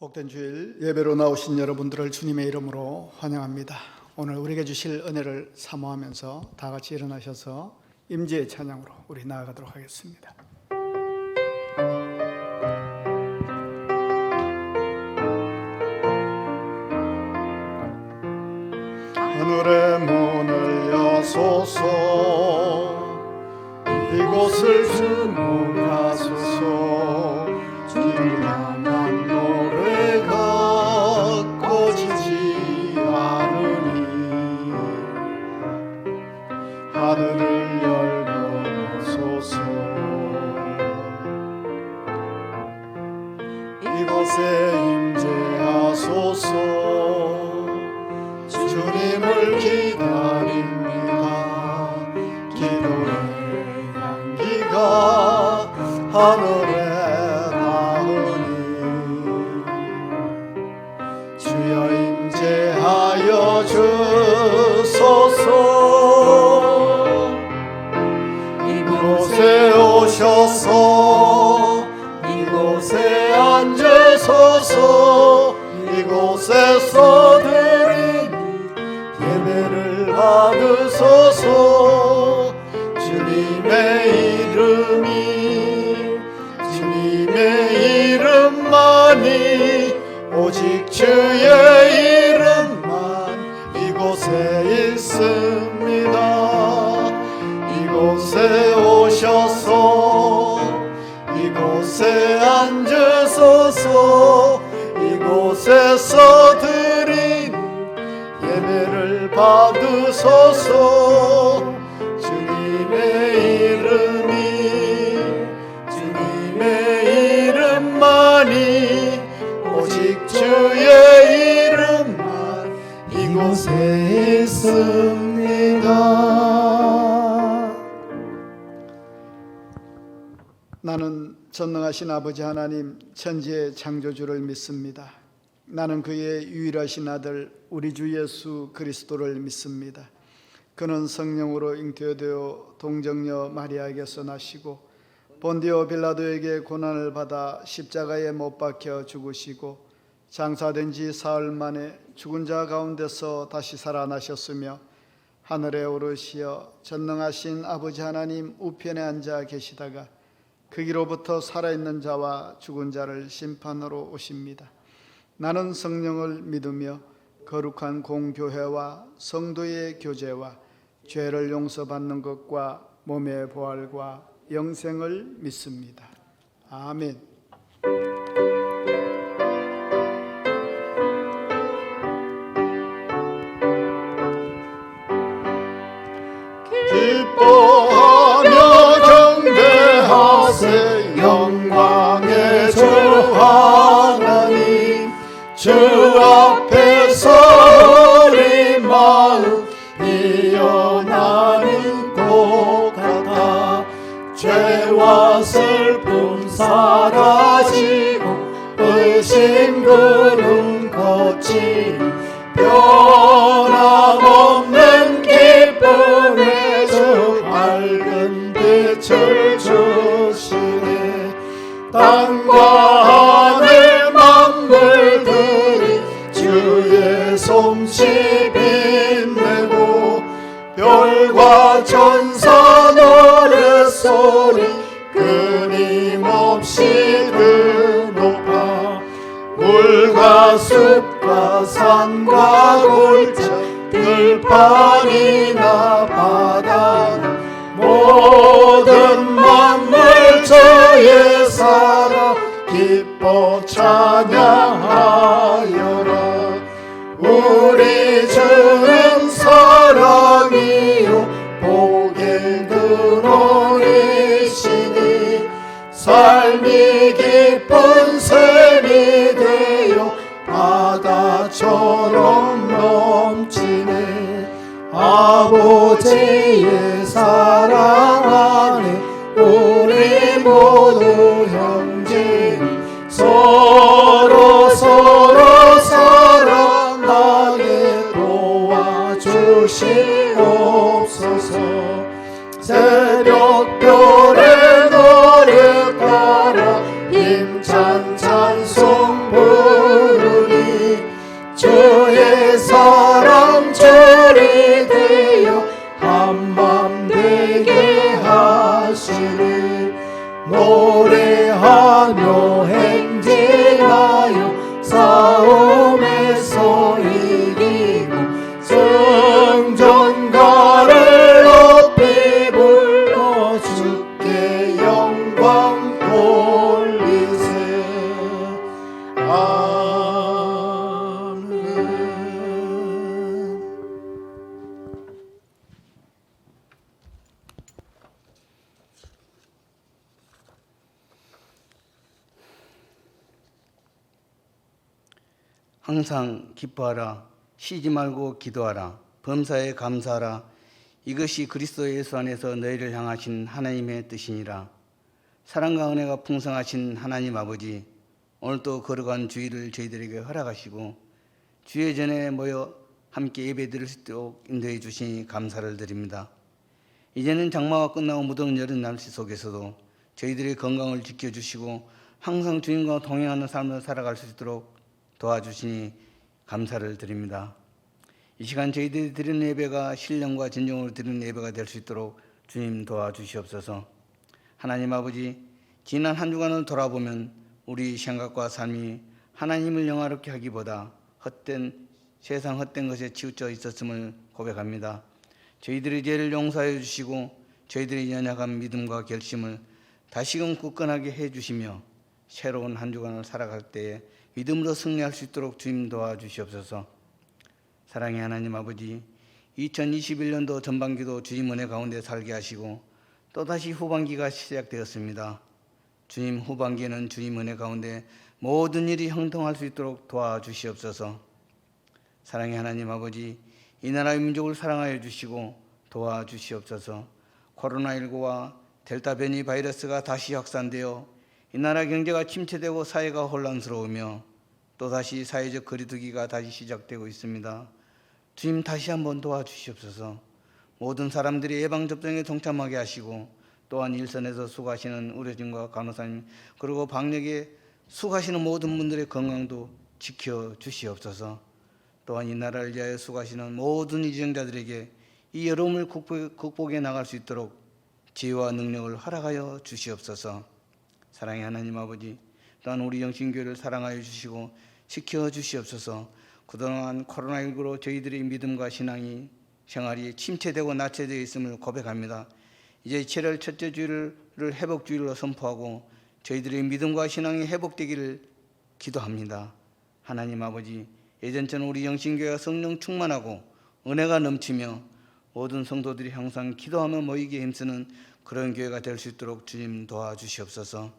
복된 주일 예배로 나오신 여러분들을 주님의 이름으로 환영합니다. 오늘 우리에게 주실 은혜를 사모하면서 다 같이 일어나셔서 임재의 찬양으로 우리 나아가도록 하겠습니다. 하늘의 문을 여소서, 이곳을 주목하소서. 주를 향한 노래가 꺼지지 않으니 하늘을 열어소서. 이곳에 임재하소서. 주님을 기다립니다. 기도의 향기가 하늘에 닿으니 주여 임재하여 주소서. 이곳에 오셔서 이곳에 앉으소서. 이곳에서 예배를 받으소서. 주님의 이름만이 오직 주의 이름만 이곳에 있습니다. 이곳에 오셔서 이곳에 앉으소서. 이곳에서 예배를 받으소서. 주님의 이름만이 오직 주의 이름만 이곳에 있습니다. 나는 전능하신 아버지 하나님 천지의 창조주를 믿습니다. 나는 그의 유일하신 아들 우리 주 예수 그리스도를 믿습니다. 그는 성령으로 잉태되어 동정녀 마리아에게서 나시고 본디오 빌라도에게 고난을 받아 십자가에 못 박혀 죽으시고 장사된 지 사흘 만에 죽은 자 가운데서 다시 살아나셨으며 하늘에 오르시어 전능하신 아버지 하나님 우편에 앉아 계시다가 거기로부터 살아있는 자와 죽은 자를 심판하러 오십니다. 나는 성령을 믿으며 거룩한 공교회와 성도의 교제와 죄를 용서받는 것과 몸의 부활과 영생을 믿습니다. 아멘. 기뻐하며 경배하세. 영광의 주 하나님, 주 앞에서 우리 마음 피어나는 꽃 같아 죄와 슬픔 사라지고 의심 구름 거친 변함없는 기쁨의 주 밝은 빛을 주시네. 땅과 하늘 만물들이 주의 솜씨 빛내고 별과 천사 노랫소리 끊임없이 드높아 물과 숲과 산과 골짜 들판이나 바다나 모든 만물 주의 사랑 기뻐 찬양하여라. 우리 주는 사랑이요 복의 근원이시니 삶이 깊은 샘이 되어 바다처럼 넘치네. 아버지의 사랑 안에 우리 모두 형제니 서로 사랑하게 도와주시옵소서. 새벽별의 노래 따라 힘찬 찬송 부르 되게 하시니 노래하며 행진하여 싸움에서 이기고 승전가를 높이 불러 주께 영광 돌리세. 아멘. 항상 기뻐하라. 쉬지 말고 기도하라. 범사에 감사하라. 이것이 그리스도 예수 안에서 너희를 향하신 하나님의 뜻이니라. 사랑과 은혜가 풍성하신 하나님 아버지, 오늘도 거룩한 주일을 저희들에게 허락하시고 주의 전에 모여 함께 예배드릴 수 있도록 인도해 주시니 감사를 드립니다. 이제는 장마가 끝나고 무더운 여름 날씨 속에서도 저희들의 건강을 지켜주시고 항상 주님과 동행하는 삶을 살아갈 수 있도록 도와주시니 감사를 드립니다. 이 시간 저희들이 드리는 예배가 신령과 진정으로 드리는 예배가 될 수 있도록 주님 도와주시옵소서. 하나님 아버지, 지난 한 주간을 돌아보면 우리 생각과 삶이 하나님을 영화롭게 하기보다 세상 헛된 것에 치우쳐 있었음을 고백합니다. 저희들의 죄를 용서해 주시고 저희들의 연약한 믿음과 결심을 다시금 굳건하게 해주시며 새로운 한 주간을 살아갈 때에 믿음으로 승리할 수 있도록 주님 도와주시옵소서. 사랑의 하나님 아버지, 2021년도 전반기도 주님 은혜 가운데 살게 하시고 또다시 후반기가 시작되었습니다. 주님, 후반기에는 주님 은혜 가운데 모든 일이 형통할 수 있도록 도와주시옵소서. 사랑의 하나님 아버지, 이 나라의 민족을 사랑하여 주시고 도와주시옵소서. 코로나19와 델타 변이 바이러스가 다시 확산되어 이 나라 경제가 침체되고 사회가 혼란스러우며 또다시 사회적 거리두기가 다시 시작되고 있습니다. 주님, 다시 한번 도와주시옵소서. 모든 사람들이 예방접종에 동참하게 하시고 또한 일선에서 수고하시는 의료진과 간호사님 그리고 방역에 수고하시는 모든 분들의 건강도 지켜주시옵소서. 또한 이 나라를 위하여 수고하시는 모든 이정자들에게 이 어려움을 극복해 나갈 수 있도록 지혜와 능력을 허락하여 주시옵소서. 사랑의 하나님 아버지, 또한 우리 영신교회를 사랑하여 주시고 지켜주시옵소서. 그동안 코로나19로 저희들의 믿음과 신앙이 생활이 침체되고 낙체되어 있음을 고백합니다. 이제 7월 첫째 주일을 회복주일로 선포하고 저희들의 믿음과 신앙이 회복되기를 기도합니다. 하나님 아버지, 예전처럼 우리 영신교회가 성령 충만하고 은혜가 넘치며 모든 성도들이 항상 기도하며 모이기에 힘쓰는 그런 교회가 될 수 있도록 주님 도와주시옵소서.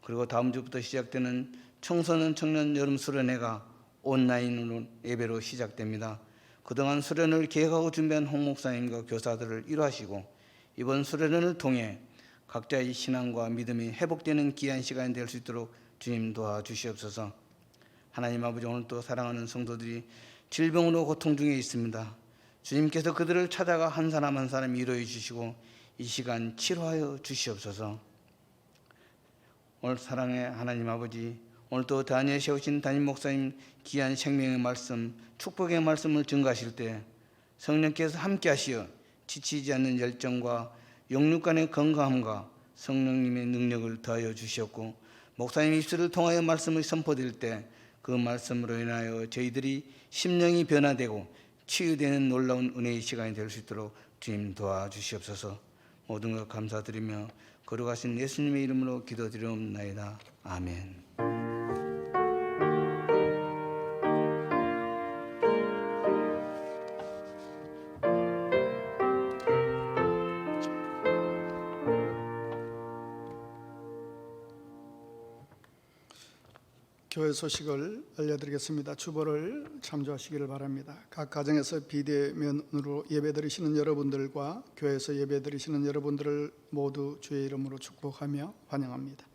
그리고 다음 주부터 시작되는 청소년 청년 여름 수련회가 온라인으로 예배로 시작됩니다. 그동안 수련을 계획하고 준비한 홍 목사님과 교사들을 위로하시고 이번 수련을 통해 각자의 신앙과 믿음이 회복되는 귀한 시간이 될 수 있도록 주님 도와주시옵소서. 하나님 아버지, 오늘도 사랑하는 성도들이 질병으로 고통 중에 있습니다. 주님께서 그들을 찾아가 한 사람 한 사람 위로해 주시고 이 시간 치료하여 주시옵소서. 오늘 사랑의 하나님 아버지, 오늘도 단위에 세우신 담임 목사님 귀한 생명의 말씀, 축복의 말씀을 증거하실 때 성령께서 함께 하시어 지치지 않는 열정과 영육간의 건강함과 성령님의 능력을 더하여 주시었고 목사님 입술을 통하여 말씀을 선포될 때 그 말씀으로 인하여 저희들이 심령이 변화되고 치유되는 놀라운 은혜의 시간이 될 수 있도록 주님 도와주시옵소서. 모든 것 감사드리며 거룩하신 예수님의 이름으로 기도드리옵나이다. 아멘. 교회 소식을 알려드리겠습니다. 주보를 참조하시기를 바랍니다. 각 가정에서 비대면으로 예배드리시는 여러분들과 교회에서 예배드리시는 여러분들을 모두 주의 이름으로 축복하며 환영합니다.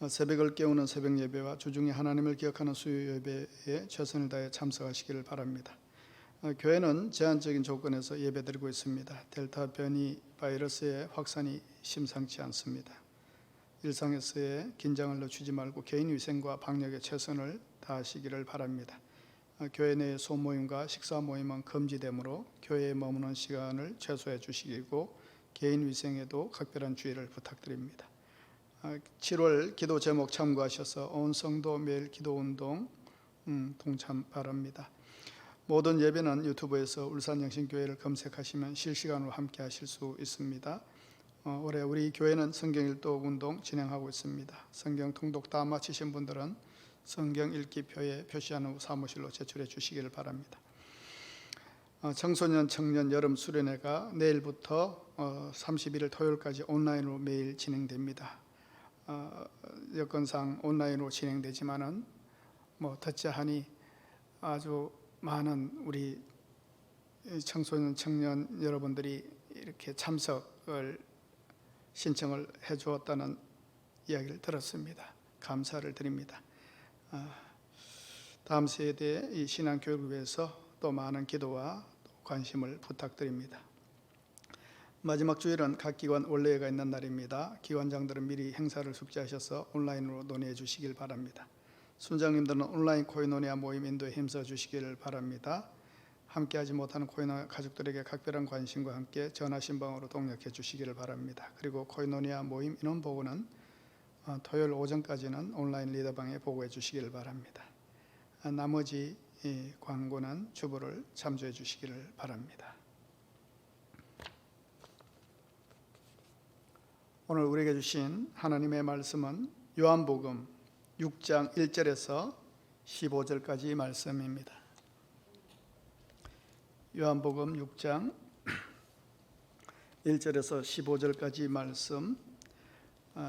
새벽을 깨우는 새벽 예배와 주중에 하나님을 기억하는 수요 예배에 최선을 다해 참석하시기를 바랍니다. 교회는 제한적인 조건에서 예배드리고 있습니다. 델타 변이 바이러스의 확산이 심상치 않습니다. 일상에서의 긴장을 늦추지 말고 개인 위생과 방역에 최선을 다하시기를 바랍니다. 교회 내 소모임과 식사 모임은 금지되므로 교회에 머무는 시간을 최소해 주시고 개인 위생에도 각별한 주의를 부탁드립니다. 7월 기도 제목 참고하셔서 온 성도 매일 기도 운동 동참 바랍니다. 모든 예배는 유튜브에서 울산영신교회를 검색하시면 실시간으로 함께 하실 수 있습니다. 올해 우리 교회는 성경 일독 운동 진행하고 있습니다. 성경 통독 다 마치신 분들은 성경 읽기 표에 표시한 후 사무실로 제출해 주시기를 바랍니다. 청소년 청년 여름 수련회가 내일부터 31일 토요일까지 온라인으로 매일 진행됩니다. 여건상 온라인으로 진행되지만은 듣자하니 아주 많은 우리 청소년 청년 여러분들이 이렇게 참석을 신청을 해 주었다는 이야기를 들었습니다. 감사를 드립니다. 다음 세대의 이 신앙교육을 위해서 또 많은 기도와 관심을 부탁드립니다. 마지막 주일은 각 기관 원래회가 있는 날입니다. 기관장들은 미리 행사를 숙지하셔서 온라인으로 논의해 주시길 바랍니다. 순장님들은 온라인 코이노니아 모임 인도에 힘써 주시기를 바랍니다. 함께하지 못하는 코이노니아 가족들에게 각별한 관심과 함께 전화신방으로 동력해 주시기를 바랍니다. 그리고 코이노니아 모임 인원 보고는 토요일 오전까지는 온라인 리더방에 보고해 주시기를 바랍니다. 나머지 광고는 주보를 참조해 주시기를 바랍니다. 오늘 우리에게 주신 하나님의 말씀은 요한복음 6장 1절에서 15절까지 말씀입니다. 요한복음 6장 1절에서 15절까지 말씀,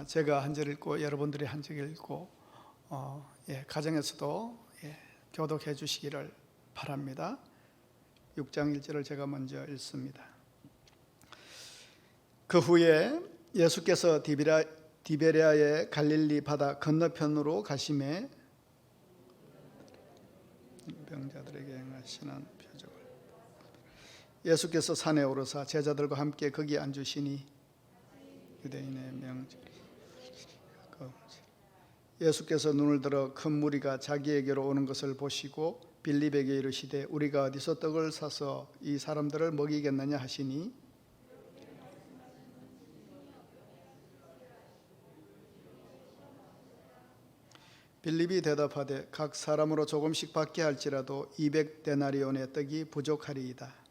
제가 한 절 읽고 여러분들이 한 절 읽고 가정에서도 교독해 주시기를 바랍니다. 6장 1절을 제가 먼저 읽습니다. 그 후에 예수께서 디베랴의 갈릴리 바다 건너편으로 가심에 병자들에게 행하시는 표적을 예수께서 산에 오르사 제자들과 함께 거기 앉으시니 유대인의 명절이 예수께서 눈을 들어 큰 무리가 자기에게로 오는 것을 보시고 빌립에게 이르시되 우리가 어디서 떡을 사서 이 사람들을 먹이겠느냐 하시니 빌립이 대답하되 각 사람으로 조금씩 받게 할지라도 200데나리온의 떡이 부족하리이다.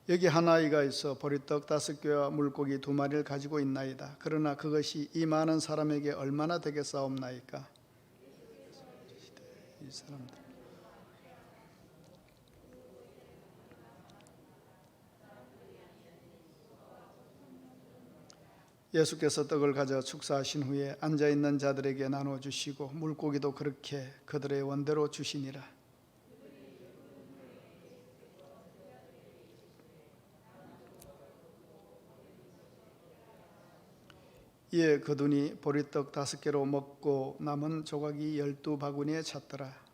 여기 한 아이가 있어 보리떡 5개와 물고기 2마리를 가지고 있나이다. 그러나 그것이 이 많은 사람에게 얼마나 되겠사옵나이까? 이 사람들 예수께서 떡을 가져 축사하신 후에 앉아있는 자들에게 나눠주시고 물고기도 그렇게 그들의 원대로 주시니라. 이에 그들이 보리떡 5개로 먹고 남은 조각이 12바구니에 찼더라.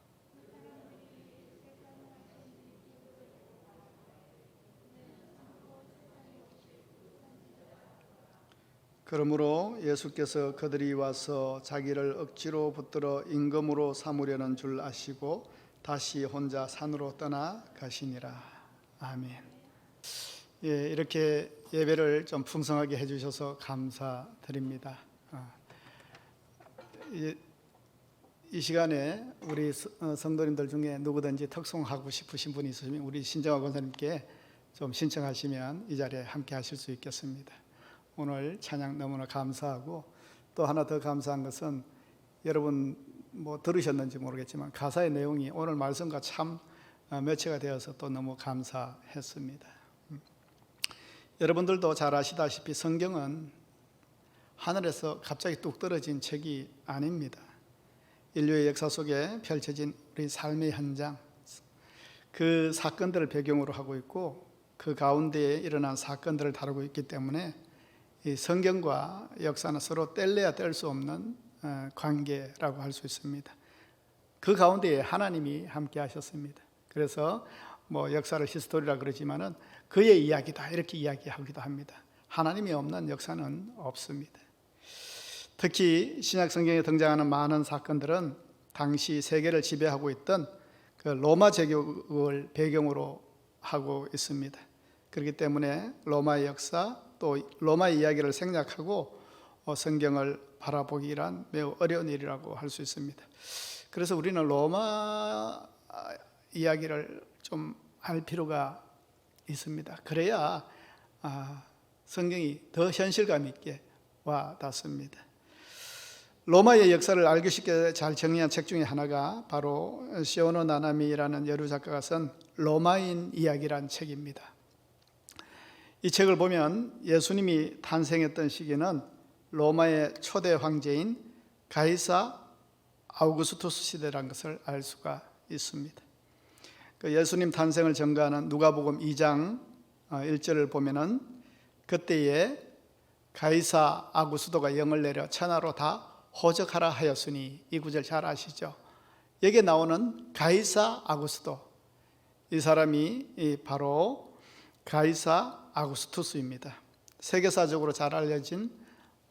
그러므로 예수께서 그들이 와서 자기를 억지로 붙들어 임금으로 삼으려는 줄 아시고 다시 혼자 산으로 떠나 가시니라. 아멘. 이렇게 예배를 좀 풍성하게 해주셔서 감사드립니다. 이 시간에 우리 성도님들 중에 누구든지 특송하고 싶으신 분이 있으시면 우리 신정화 권사님께 좀 신청하시면 이 자리에 함께 하실 수 있겠습니다. 오늘 찬양 너무나 감사하고 또 하나 더 감사한 것은 여러분 들으셨는지 모르겠지만 가사의 내용이 오늘 말씀과 참 매치가 되어서 또 너무 감사했습니다. 여러분들도 잘 아시다시피 성경은 하늘에서 갑자기 뚝 떨어진 책이 아닙니다. 인류의 역사 속에 펼쳐진 우리 삶의 현장, 그 사건들을 배경으로 하고 있고 그 가운데에 일어난 사건들을 다루고 있기 때문에 이 성경과 역사는 서로 뗄래야 뗄 수 없는 관계라고 할 수 있습니다. 그 가운데에 하나님이 함께 하셨습니다. 그래서 역사를 히스토리라 그러지만은 그의 이야기다 이렇게 이야기하기도 합니다. 하나님이 없는 역사는 없습니다. 특히 신약 성경에 등장하는 많은 사건들은 당시 세계를 지배하고 있던 그 로마 제국을 배경으로 하고 있습니다. 그렇기 때문에 로마의 역사 또 로마의 이야기를 생략하고 성경을 바라보기란 매우 어려운 일이라고 할 수 있습니다. 그래서 우리는 로마 이야기를 좀 알 필요가 있습니다. 그래야 성경이 더 현실감 있게 와 닿습니다. 로마의 역사를 알기 쉽게 잘 정리한 책 중에 하나가 바로 시오노 나나미라는 여류 작가가 쓴 로마인 이야기란 책입니다. 이 책을 보면 예수님이 탄생했던 시기는 로마의 초대 황제인 가이사 아우구스투스 시대라는 것을 알 수가 있습니다. 그 예수님 탄생을 전가하는 누가복음 2장 1절을 보면은 그때에 가이사 아구스도가 영을 내려 천하로 다 호적하라 하였으니, 이 구절 잘 아시죠? 여기에 나오는 가이사 아구스도, 이 사람이 바로 가이사 아구스투스입니다. 세계사적으로 잘 알려진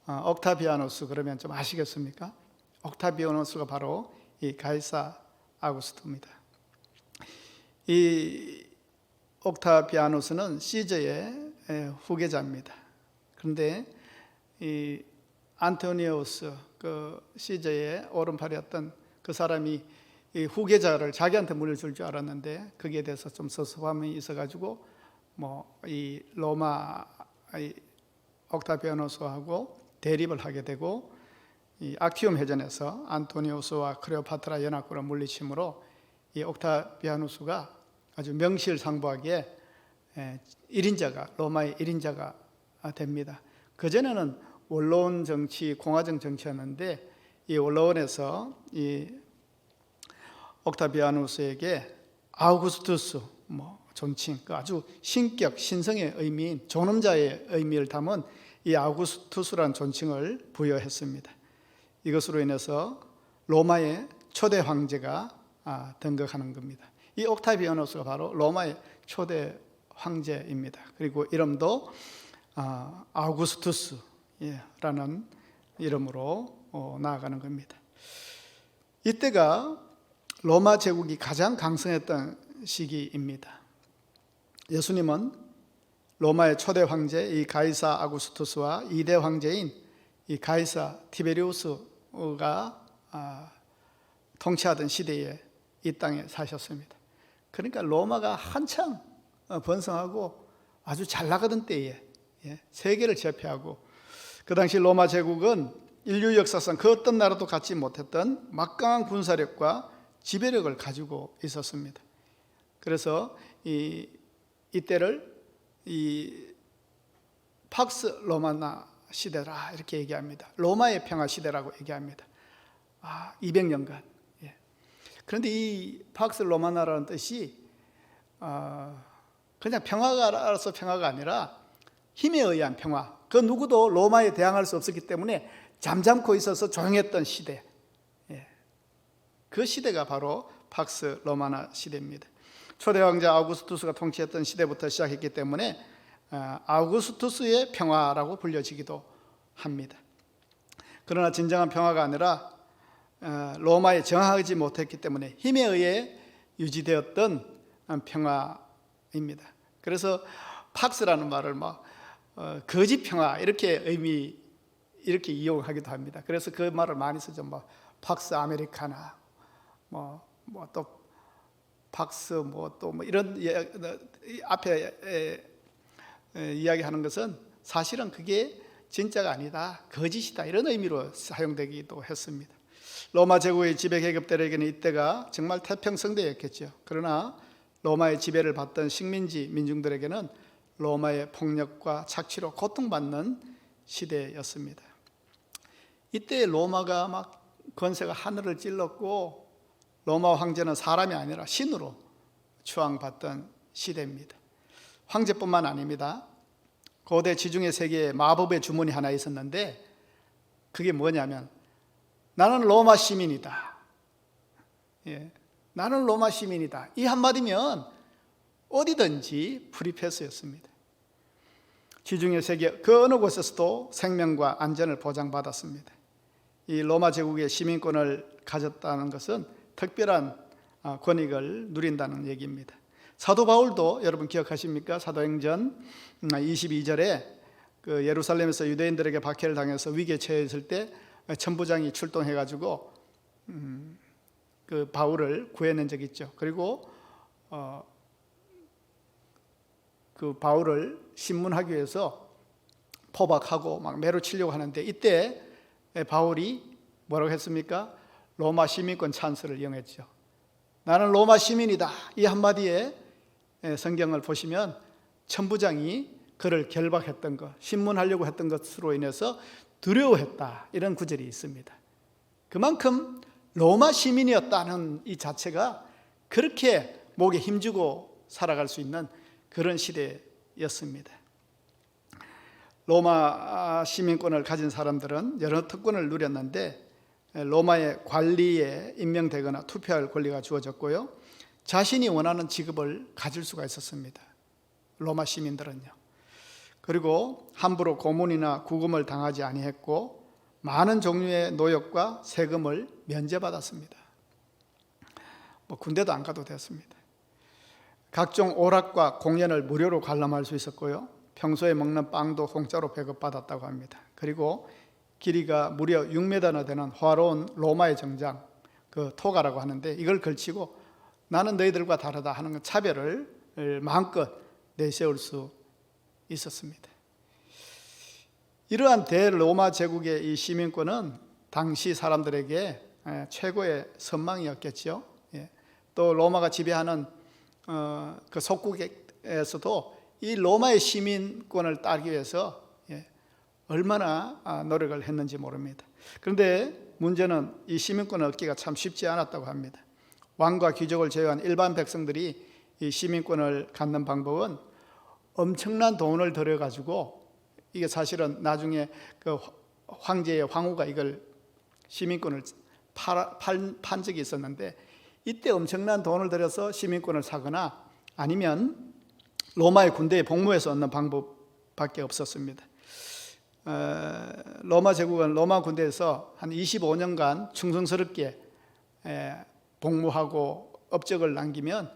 옥타비아누스, 그러면 좀 아시겠습니까? 옥타비아누스가 바로 이 가이사 아구스토입니다. 이 옥타비아누스는 시저의 후계자입니다. 그런데 이 안토니우스, 그 시저의 오른팔이었던 그 사람이 이 후계자를 자기한테 물려줄 줄 알았는데 거기에 대해서 좀 섭섭함이 있어가지고 이 로마 옥타비아누스하고 대립을 하게 되고, 이 악티움 해전에서 안토니우스와 클레오파트라 연합군을 물리침으로 이 옥타비아누스가 아주 명실상부하게 로마의 1인자가 됩니다. 그전에는 원로원 정치, 공화정 정치였는데 이 원로원에서 이 옥타비아누스에게 아우구스투스 존칭, 아주 신격, 신성의 의미인 존엄자의 의미를 담은 이 아우구스투스라는 존칭을 부여했습니다. 이것으로 인해서 로마의 초대 황제가 등극하는 겁니다. 이 옥타비아누스가 바로 로마의 초대 황제입니다. 그리고 이름도 아우구스투스라는 이름으로 나아가는 겁니다. 이때가 로마 제국이 가장 강성했던 시기입니다. 예수님은 로마의 초대 황제 이 가이사 아구스투스와 2대 황제인 이 가이사 티베리우스가 통치하던 시대에 이 땅에 사셨습니다. 그러니까 로마가 한창 번성하고 아주 잘 나가던 때에 세계를 제패하고, 그 당시 로마 제국은 인류 역사상 그 어떤 나라도 갖지 못했던 막강한 군사력과 지배력을 가지고 있었습니다. 그래서 이때를 이 팍스 로마나 시대라 이렇게 얘기합니다. 로마의 평화 시대라고 얘기합니다. 200년간. 그런데 이 팍스 로마나라는 뜻이 그냥 평화가라서 평화가 아니라 힘에 의한 평화. 그 누구도 로마에 대항할 수 없었기 때문에 잠잠고 있어서 조용했던 시대. 그 시대가 바로 팍스 로마나 시대입니다. 초대 왕자 아우구스투스가 통치했던 시대부터 시작했기 때문에 아우구스투스의 평화라고 불려지기도 합니다. 그러나 진정한 평화가 아니라 로마에 정하지 못했기 때문에 힘에 의해 유지되었던 평화입니다. 그래서 팍스라는 말을 거짓 평화 이렇게 이용하기도 합니다. 그래서 그 말을 많이 쓰죠. 팍스 아메리카나, 또 팍스 이런 앞에 이야기하는 것은 사실은 그게 진짜가 아니다, 거짓이다 이런 의미로 사용되기도 했습니다. 로마 제국의 지배 계급들에게는 이때가 정말 태평성대였겠죠. 그러나 로마의 지배를 받던 식민지 민중들에게는 로마의 폭력과 착취로 고통받는 시대였습니다. 이때 로마가 막 권세가 하늘을 찔렀고 로마 황제는 사람이 아니라 신으로 추앙받던 시대입니다. 황제뿐만 아닙니다. 고대 지중해 세계에 마법의 주문이 하나 있었는데 그게 뭐냐면 나는 로마 시민이다. 나는 로마 시민이다. 이 한마디면 어디든지 프리패스였습니다. 지중해 세계 그 어느 곳에서도 생명과 안전을 보장받았습니다. 이 로마 제국의 시민권을 가졌다는 것은 특별한 권익을 누린다는 얘기입니다. 사도 바울도 여러분 기억하십니까? 사도행전 22절에 그 예루살렘에서 유대인들에게 박해를 당해서 위기에 처했을 때 천부장이 출동해가지고 그 바울을 구해낸 적이 있죠. 그리고 그 바울을 신문하기 위해서 포박하고 막 매로 치려고 하는데 이때 바울이 뭐라고 했습니까? 로마 시민권 찬스를 이용했죠. 나는 로마 시민이다. 이 한마디에 성경을 보시면 천부장이 그를 결박했던 것, 신문하려고 했던 것으로 인해서 두려워했다. 이런 구절이 있습니다. 그만큼 로마 시민이었다는 이 자체가 그렇게 목에 힘주고 살아갈 수 있는 그런 시대였습니다. 로마 시민권을 가진 사람들은 여러 특권을 누렸는데 로마의 관리에 임명되거나 투표할 권리가 주어졌고요. 자신이 원하는 직업을 가질 수가 있었습니다. 로마 시민들은요. 그리고 함부로 고문이나 구금을 당하지 아니했고 많은 종류의 노역과 세금을 면제받았습니다. 군대도 안 가도 됐습니다. 각종 오락과 공연을 무료로 관람할 수 있었고요. 평소에 먹는 빵도 공짜로 배급받았다고 합니다. 그리고 길이가 무려 6m나 되는 화려한 로마의 정장, 그 토가라고 하는데 이걸 걸치고 나는 너희들과 다르다 하는 차별을 마음껏 내세울 수 있었습니다. 이러한 대로마 제국의 이 시민권은 당시 사람들에게 최고의 선망이었겠죠. 또 로마가 지배하는 그 속국에서도 이 로마의 시민권을 따기 위해서 얼마나 노력을 했는지 모릅니다. 그런데 문제는 이 시민권을 얻기가 참 쉽지 않았다고 합니다. 왕과 귀족을 제외한 일반 백성들이 이 시민권을 갖는 방법은 엄청난 돈을 들여가지고 이게 사실은 나중에 그 황제의 황후가 이걸 시민권을 판 적이 있었는데 이때 엄청난 돈을 들여서 시민권을 사거나 아니면 로마의 군대에 복무해서 얻는 방법밖에 없었습니다. 로마 제국은 로마 군대에서 한 25년간 충성스럽게 복무하고 업적을 남기면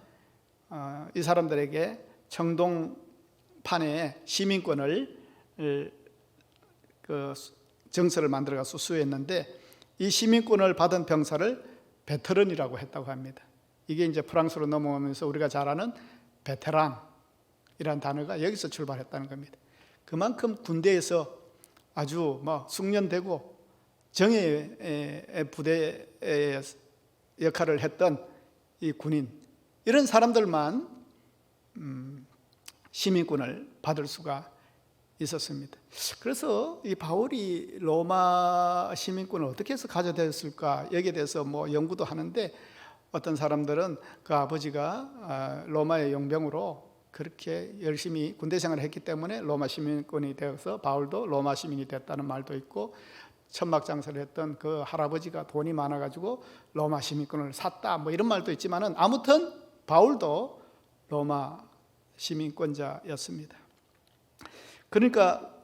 이 사람들에게 청동판에 시민권을 그 정서를 만들어서 수여했는데 이 시민권을 받은 병사를 베테랑이라고 했다고 합니다. 이게 이제 프랑스로 넘어오면서 우리가 잘 아는 베테랑이라는 단어가 여기서 출발했다는 겁니다. 그만큼 군대에서 아주 숙련되고 정예의 부대의 역할을 했던 이 군인, 이런 사람들만 시민권을 받을 수가 있었습니다. 그래서 이 바울이 로마 시민권을 어떻게 해서 가져됐을까 여기에 대해서 연구도 하는데 어떤 사람들은 그 아버지가 로마의 용병으로 그렇게 열심히 군대 생활을 했기 때문에 로마 시민권이 되어서 바울도 로마 시민이 됐다는 말도 있고 천막장사를 했던 그 할아버지가 돈이 많아가지고 로마 시민권을 샀다 이런 말도 있지만은 아무튼 바울도 로마 시민권자였습니다. 그러니까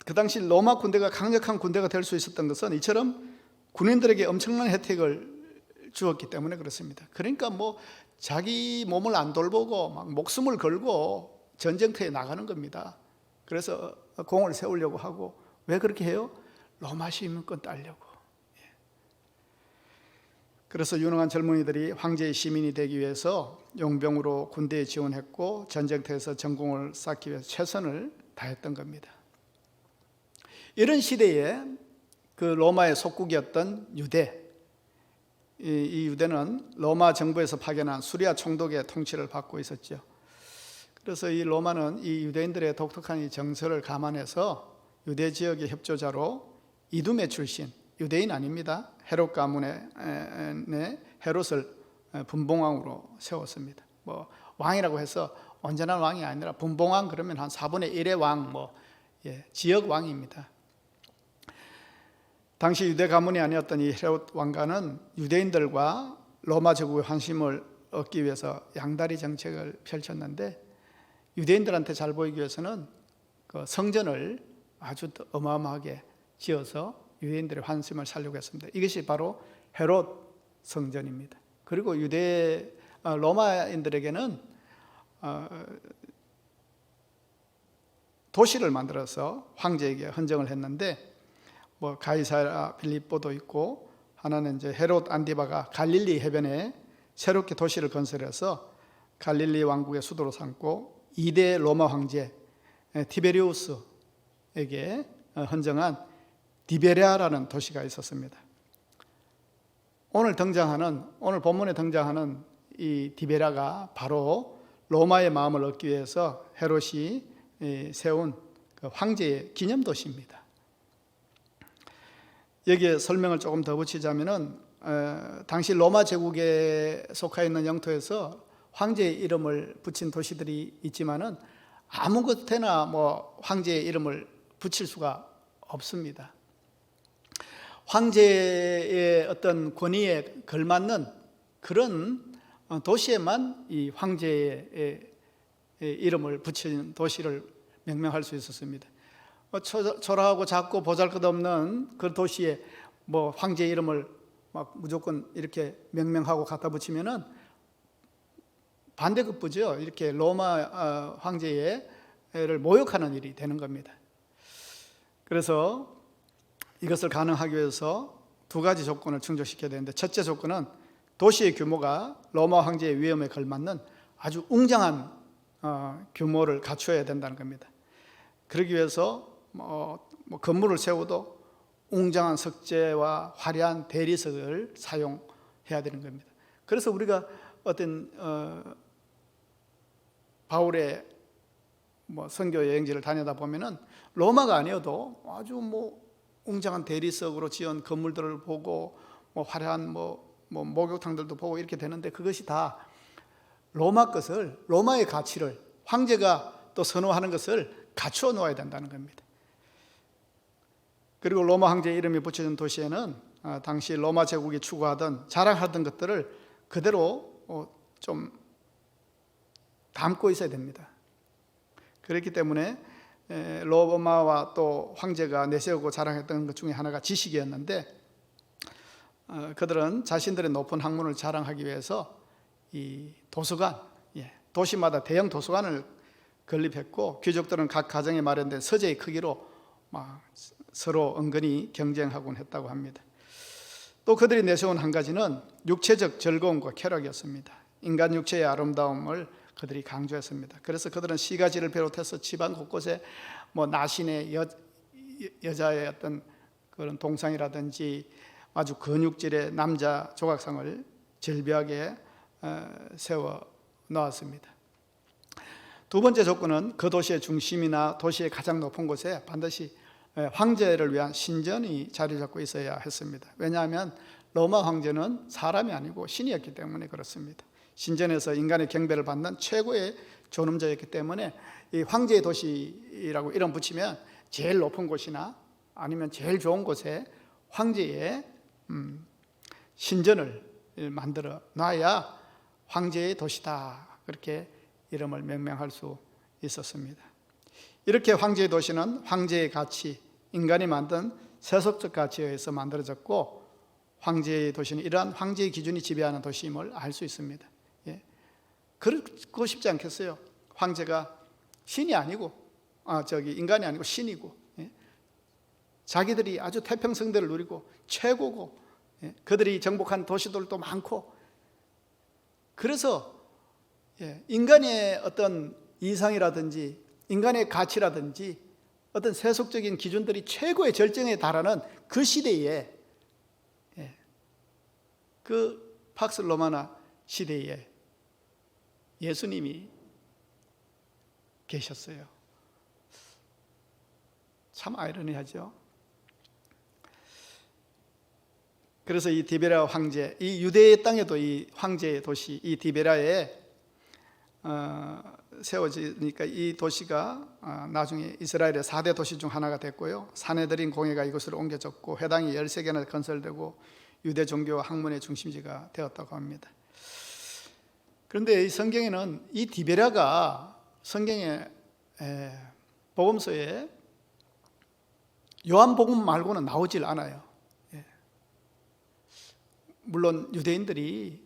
그 당시 로마 군대가 강력한 군대가 될 수 있었던 것은 이처럼 군인들에게 엄청난 혜택을 주었기 때문에 그렇습니다. 그러니까 자기 몸을 안 돌보고 막 목숨을 걸고 전쟁터에 나가는 겁니다. 그래서 공을 세우려고 하고 왜 그렇게 해요? 로마 시민권 따려고. 그래서 유능한 젊은이들이 황제의 시민이 되기 위해서 용병으로 군대에 지원했고 전쟁터에서 전공을 쌓기 위해서 최선을 다했던 겁니다. 이런 시대에 그 로마의 속국이었던 유대, 이 유대는 로마 정부에서 파견한 수리아 총독의 통치를 받고 있었죠. 그래서 이 로마는 이 유대인들의 독특한 이 정서를 감안해서 유대 지역의 협조자로 이두메 출신, 유대인 아닙니다. 헤롯 가문의 헤롯을 분봉왕으로 세웠습니다. 왕이라고 해서 온전한 왕이 아니라 분봉왕 그러면 한 4분의 1의 왕, 지역 왕입니다. 당시 유대 가문이 아니었던 이 헤롯 왕가는 유대인들과 로마 제국의 환심을 얻기 위해서 양다리 정책을 펼쳤는데 유대인들한테 잘 보이기 위해서는 그 성전을 아주 어마어마하게 지어서 유대인들의 환심을 살려고 했습니다. 이것이 바로 헤롯 성전입니다. 그리고 로마인들에게는 도시를 만들어서 황제에게 헌정을 했는데, 뭐 가이사라 빌립보도 있고, 하나는 이제 헤롯 안티바가 갈릴리 해변에 새롭게 도시를 건설해서 갈릴리 왕국의 수도로 삼고 2대 로마 황제 티베리우스에게 헌정한 디베랴라는 도시가 있었습니다. 오늘 본문에 등장하는 이 디베랴가 바로 로마의 마음을 얻기 위해서 헤롯이 세운 그 황제의 기념 도시입니다. 여기에 설명을 조금 더 붙이자면은 당시 로마 제국에 속해 있는 영토에서 황제의 이름을 붙인 도시들이 있지만은 아무 곳에나 뭐 황제의 이름을 붙일 수가 없습니다. 황제의 어떤 권위에 걸맞는 그런 도시에만 이 황제의 이름을 붙인 도시를 명명할 수 있었습니다. 초라하고 작고 보잘것없는 그 도시에 뭐 황제 이름을 막 무조건 이렇게 명명하고 갖다 붙이면은 반대급부죠. 이렇게 로마 황제를 모욕하는 일이 되는 겁니다. 그래서 이것을 가능하기 위해서 두 가지 조건을 충족시켜야 되는데, 첫째 조건은 도시의 규모가 로마 황제의 위엄에 걸맞는 아주 웅장한 규모를 갖춰야 된다는 겁니다. 그러기 위해서 건물을 세워도 웅장한 석재와 화려한 대리석을 사용해야 되는 겁니다. 그래서 우리가 어떤 바울의 선교 여행지를 다니다 보면은 로마가 아니어도 아주 웅장한 대리석으로 지은 건물들을 보고 화려한 목욕탕들도 보고 이렇게 되는데, 그것이 다 로마의 가치를, 황제가 또 선호하는 것을 갖추어 놓아야 된다는 겁니다. 그리고 로마 황제 이름이 붙여진 도시에는 당시 로마 제국이 추구하던, 자랑하던 것들을 그대로 좀 담고 있어야 됩니다. 그렇기 때문에 로마와 또 황제가 내세우고 자랑했던 것 중에 하나가 지식이었는데, 그들은 자신들의 높은 학문을 자랑하기 위해서 이 도서관, 도시마다 대형 도서관을 건립했고, 귀족들은 각 가정에 마련된 서재의 크기로 막 서로 은근히 경쟁하곤 했다고 합니다. 또 그들이 내세운 한 가지는 육체적 즐거움과 쾌락이었습니다. 인간 육체의 아름다움을 그들이 강조했습니다. 그래서 그들은 시가지를 비롯해서 집안 곳곳에 나신의 여자의 어떤 그런 동상이라든지 아주 근육질의 남자 조각상을 절비하게 세워 놓았습니다. 두 번째 조건은 그 도시의 중심이나 도시의 가장 높은 곳에 반드시 황제를 위한 신전이 자리 잡고 있어야 했습니다. 왜냐하면 로마 황제는 사람이 아니고 신이었기 때문에 그렇습니다. 신전에서 인간의 경배를 받는 최고의 존엄자였기 때문에 이 황제의 도시라고 이름 붙이면 제일 높은 곳이나 아니면 제일 좋은 곳에 황제의 신전을 만들어 놔야 황제의 도시다, 그렇게 이름을 명명할 수 있었습니다. 이렇게 황제의 도시는 황제의 가치, 인간이 만든 세속적 가치에 의해서 만들어졌고, 황제의 도시는 이러한 황제의 기준이 지배하는 도시임을 알 수 있습니다. 그렇고 싶지 않겠어요? 황제가 신이 아니고 인간이 아니고 신이고, 자기들이 아주 태평성대를 누리고 최고고, 그들이 정복한 도시들도 많고, 그래서 인간의 어떤 이상이라든지 인간의 가치라든지 어떤 세속적인 기준들이 최고의 절정에 달하는 그 시대에, 그 팍스 로마나 시대에 예수님이 계셨어요. 참 아이러니하죠. 그래서 이 디베랴 황제, 이 유대의 땅에도 이 황제의 도시, 이 디베랴에 세워지니까 이 도시가 나중에 이스라엘의 4대 도시 중 하나가 됐고요. 사내들인 공회가 이곳으로 옮겨졌고, 회당이 13개나 건설되고 유대 종교와 학문의 중심지가 되었다고 합니다. 그런데 이 성경에는 이 디베랴가 성경의 복음서에 요한복음 말고는 나오질 않아요. 물론 유대인들이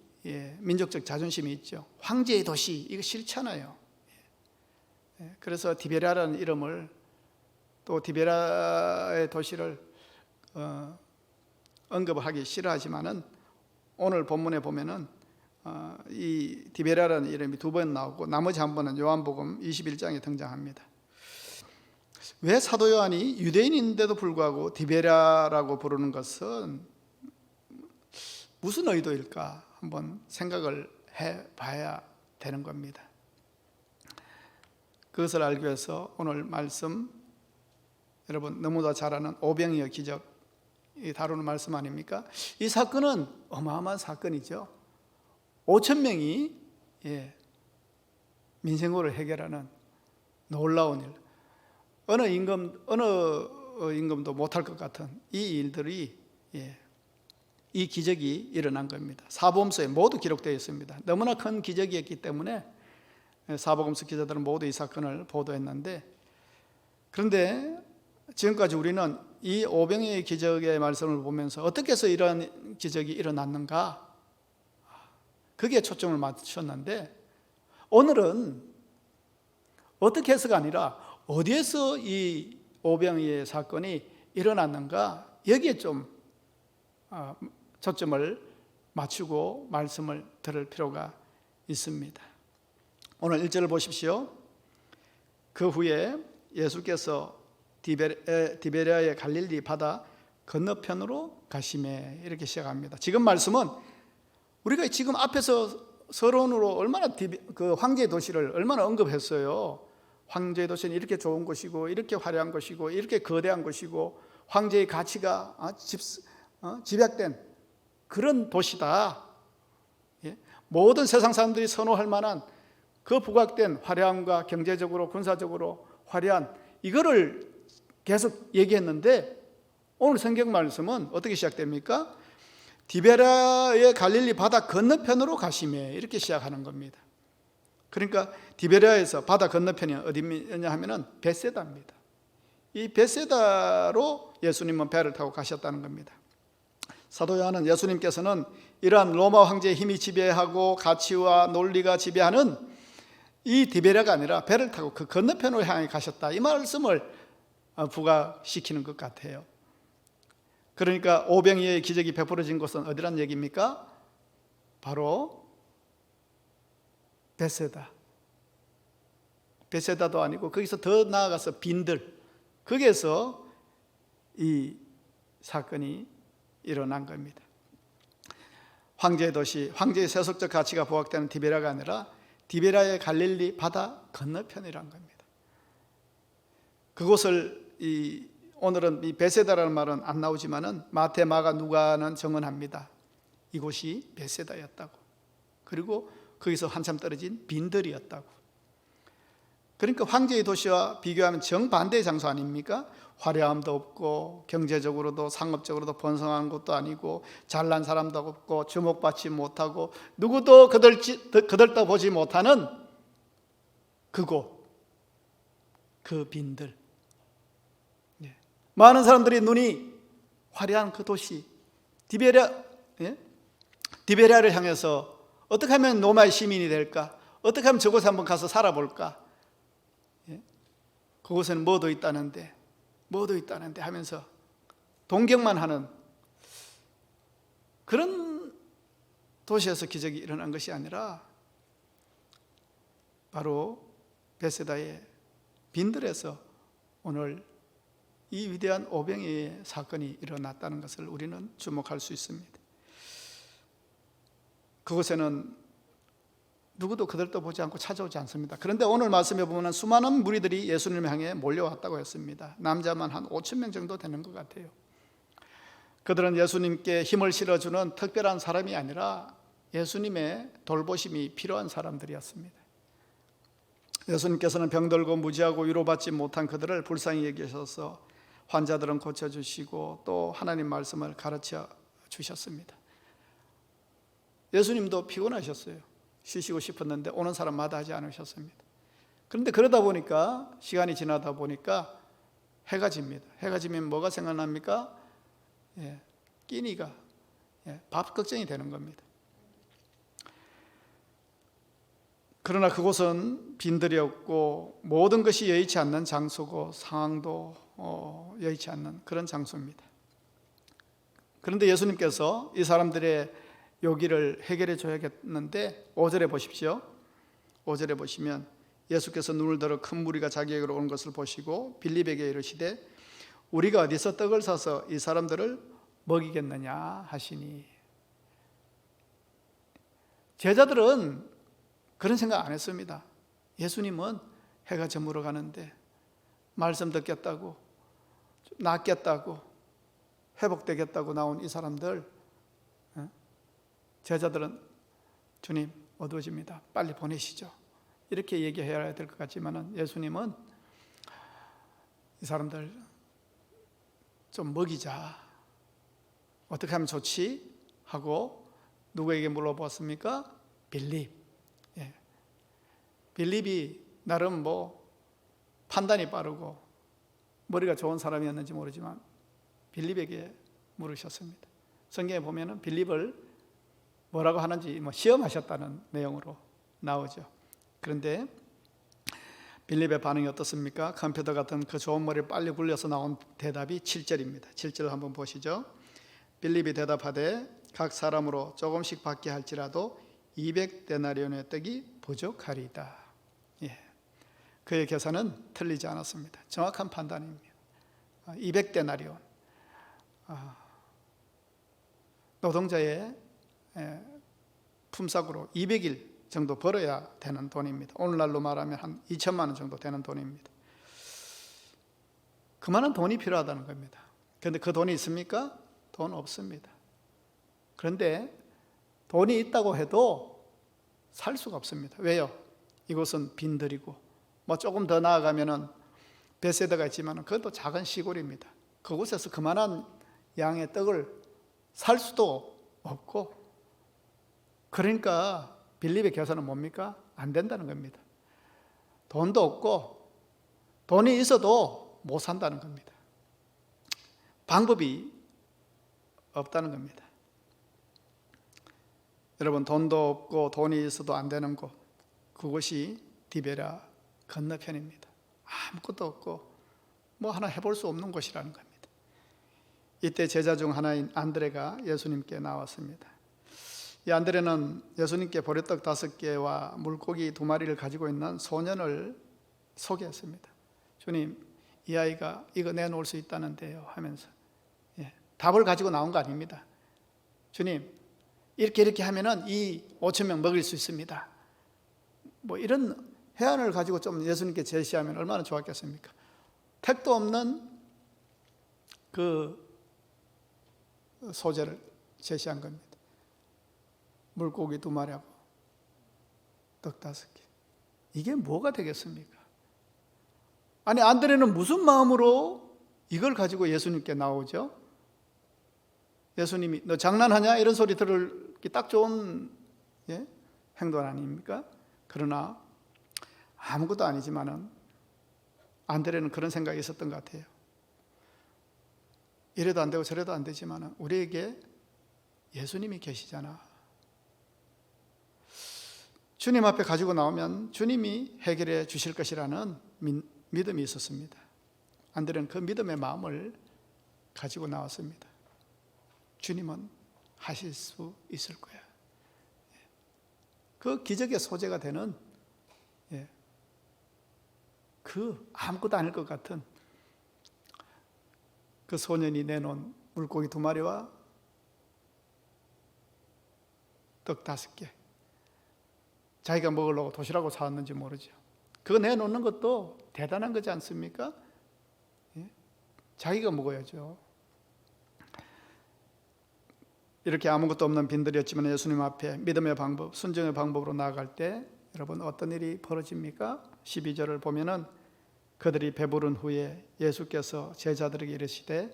민족적 자존심이 있죠. 황제의 도시 이거 싫잖아요. 그래서 디베랴라는 이름을 또 디베랴의 도시를 언급하기 싫어하지만은 오늘 본문에 보면은 이 디베랴라는 이름이 2번 나오고 나머지 한 번은 요한복음 21장에 등장합니다. 왜 사도 요한이 유대인인데도 불구하고 디베랴라고 부르는 것은 무슨 의도일까 한번 생각을 해봐야 되는 겁니다. 그것을 알기 위해서 오늘 말씀, 여러분 너무나 잘 아는 오병이어 기적 다루는 말씀 아닙니까? 이 사건은 어마어마한 사건이죠. 5천 명이 민생고를 해결하는 놀라운 일, 어느 임금도 못할 것 같은 이 일들이, 이 기적이 일어난 겁니다. 사복음서에 모두 기록되어 있습니다. 너무나 큰 기적이었기 때문에 사복음서 기자들은 모두 이 사건을 보도했는데, 그런데 지금까지 우리는 이 오병이의 기적의 말씀을 보면서 어떻게 해서 이런 기적이 일어났는가, 거기에 초점을 맞췄는데, 오늘은 어떻게 해서가 아니라 어디에서 이 오병이의 사건이 일어났는가, 여기에 좀 초점을 맞추고 말씀을 들을 필요가 있습니다. 오늘 1절을 보십시오. 그 후에 예수께서 디베랴의 갈릴리 바다 건너편으로 가시매, 이렇게 시작합니다. 지금 말씀은 우리가 지금 앞에서 서론으로 얼마나 그 황제의 도시를 얼마나 언급했어요. 황제의 도시는 이렇게 좋은 곳이고 이렇게 화려한 곳이고 이렇게 거대한 곳이고 황제의 가치가 집약된 그런 도시다. 모든 세상 사람들이 선호할 만한 그 부각된 화려함과 경제적으로 군사적으로 화려한 이거를 계속 얘기했는데, 오늘 성경 말씀은 어떻게 시작됩니까? 디베랴의 갈릴리 바다 건너편으로 가시매, 이렇게 시작하는 겁니다. 그러니까 디베랴에서 바다 건너편이 어디냐 하면은 벳세다입니다. 이 벳세다로 예수님은 배를 타고 가셨다는 겁니다. 사도 요한은 예수님께서는 이러한 로마 황제의 힘이 지배하고 가치와 논리가 지배하는 이 디베랴가 아니라 배를 타고 그 건너편으로 향해 가셨다, 이 말씀을 부각시키는 것 같아요. 그러니까 오병이어의 기적이 베풀어진 곳은 어디란 얘기입니까? 바로 벳세다. 벳세다도 아니고 거기서 더 나아가서 빈들, 거기에서 이 사건이 일어난 겁니다. 황제의 도시, 황제의 세속적 가치가 부각되는 디베랴가 아니라 디베랴의 갈릴리 바다 건너편이란 겁니다. 그곳을 오늘은 이 벳세다라는 말은 안 나오지만은 마태, 마가, 누가는 정언합니다. 이곳이 벳세다였다고. 그리고 거기서 한참 떨어진 빈들이었다고. 그러니까 황제의 도시와 비교하면 정반대의 장소 아닙니까? 화려함도 없고 경제적으로도 상업적으로도 번성한 곳도 아니고 잘난 사람도 없고 주목받지 못하고 누구도 거들떠 보지 못하는 그곳, 그 빈들, 많은 사람들이 눈이 화려한 그 도시 디베랴를 향해서 어떻게 하면 로마의 시민이 될까? 어떻게 하면 저곳에 한번 가서 살아볼까? 그곳에는 뭐도 있다는데 하면서 동경만 하는 그런 도시에서 기적이 일어난 것이 아니라 바로 벳세다의 빈들에서 오늘 이 위대한 오병이어의 사건이 일어났다는 것을 우리는 주목할 수 있습니다. 그곳에는 누구도 그들도 보지 않고 찾아오지 않습니다. 그런데 오늘 말씀에 보면 수많은 무리들이 예수님을 향해 몰려왔다고 했습니다. 남자만 한 5천 명 정도 되는 것 같아요. 그들은 예수님께 힘을 실어주는 특별한 사람이 아니라 예수님의 돌보심이 필요한 사람들이었습니다. 예수님께서는 병들고 무지하고 위로받지 못한 그들을 불쌍히 여기셔서 환자들은 고쳐주시고 또 하나님 말씀을 가르쳐 주셨습니다. 예수님도 피곤하셨어요. 쉬시고 싶었는데 오는 사람마다 하지 않으셨습니다. 그런데 그러다 보니까 시간이 지나다 보니까 해가 집니다. 해가 지면 뭐가 생각납니까? 끼니가 밥 걱정이 되는 겁니다. 그러나 그곳은 빈들이었고 모든 것이 여의치 않는 장소고 상황도 여의치 않는 그런 장소입니다. 그런데 예수님께서 이 사람들의 요기를 해결해 줘야겠는데 5절에 보십시오. 5절에 보시면 예수께서 눈을 들어 큰 무리가 자기에게로 오는 것을 보시고 빌립에게 이르시되 우리가 어디서 떡을 사서 이 사람들을 먹이겠느냐 하시니, 제자들은 그런 생각 안 했습니다. 예수님은 해가 저물어 가는데 말씀 듣겠다고, 낫겠다고, 회복되겠다고 나온 이 사람들, 제자들은 주님 어두워집니다, 빨리 보내시죠, 이렇게 얘기해야 될 것 같지만 예수님은 이 사람들 좀 먹이자, 어떻게 하면 좋지? 하고 누구에게 물어보았습니까? 빌립. 빌립이 나름 뭐 판단이 빠르고 머리가 좋은 사람이었는지 모르지만 빌립에게 물으셨습니다. 성경에 보면은 빌립을 뭐라고 하는지 시험하셨다는 내용으로 나오죠. 그런데 빌립의 반응이 어떻습니까? 컴퓨터 같은 그 좋은 머리를 빨리 굴려서 나온 대답이 7절입니다. 7절 한번 보시죠. 빌립이 대답하되 각 사람으로 조금씩 받게 할지라도 200데나리온의 떡이 부족하리이다. 그의 계산은 틀리지 않았습니다. 정확한 판단입니다. 200데나리온, 노동자의 품삯으로 200일 정도 벌어야 되는 돈입니다. 오늘날로 말하면 한 2천만 원 정도 되는 돈입니다. 그만한 돈이 필요하다는 겁니다. 그런데 그 돈이 있습니까? 돈 없습니다. 그런데 돈이 있다고 해도 살 수가 없습니다. 왜요? 이곳은 빈들이고 조금 더 나아가면은 베세다가 있지만 그것도 작은 시골입니다. 그곳에서 그만한 양의 떡을 살 수도 없고, 그러니까 빌립의 계산은 뭡니까? 안 된다는 겁니다. 돈도 없고 돈이 있어도 못 산다는 겁니다. 방법이 없다는 겁니다. 여러분, 돈도 없고 돈이 있어도 안 되는 곳, 그곳이 디베라 건너편입니다. 아무것도 없고 하나 해볼 수 없는 곳이라는 겁니다. 이때 제자 중 하나인 안드레가 예수님께 나왔습니다. 이 안드레는 예수님께 보리떡 5개와 물고기 2마리를 가지고 있는 소년을 소개했습니다. 주님, 이 아이가 이거 내놓을 수 있다는데요 하면서 답을 가지고 나온 거 아닙니다. 주님, 이렇게 하면은 이 5,000명 먹일 수 있습니다. 이런 해안을 가지고 좀 예수님께 제시하면 얼마나 좋았겠습니까? 택도 없는 그 소재를 제시한 겁니다. 물고기 2마리하고 떡 5개. 이게 뭐가 되겠습니까? 아니, 안드레는 무슨 마음으로 이걸 가지고 예수님께 나오죠? 예수님이 너 장난하냐? 이런 소리 들을기 딱 좋은 행동 아닙니까? 그러나 아무것도 아니지만은 안드레는 그런 생각이 있었던 것 같아요. 이래도 안 되고 저래도 안 되지만은 우리에게 예수님이 계시잖아. 주님 앞에 가지고 나오면 주님이 해결해 주실 것이라는 믿음이 있었습니다. 안드레는 그 믿음의 마음을 가지고 나왔습니다. 주님은 하실 수 있을 거야. 그 기적의 소재가 되는 그 아무것도 아닐 것 같은 그 소년이 내놓은 물고기 2마리와 떡 5개, 자기가 먹으려고 도시락을 사왔는지 모르죠. 그거 내놓는 것도 대단한 거지 않습니까? 자기가 먹어야죠. 이렇게 아무것도 없는 빈들이었지만 예수님 앞에 믿음의 방법, 순종의 방법으로 나아갈 때 여러분 어떤 일이 벌어집니까? 12절을 보면은 그들이 배부른 후에 예수께서 제자들에게 이르시되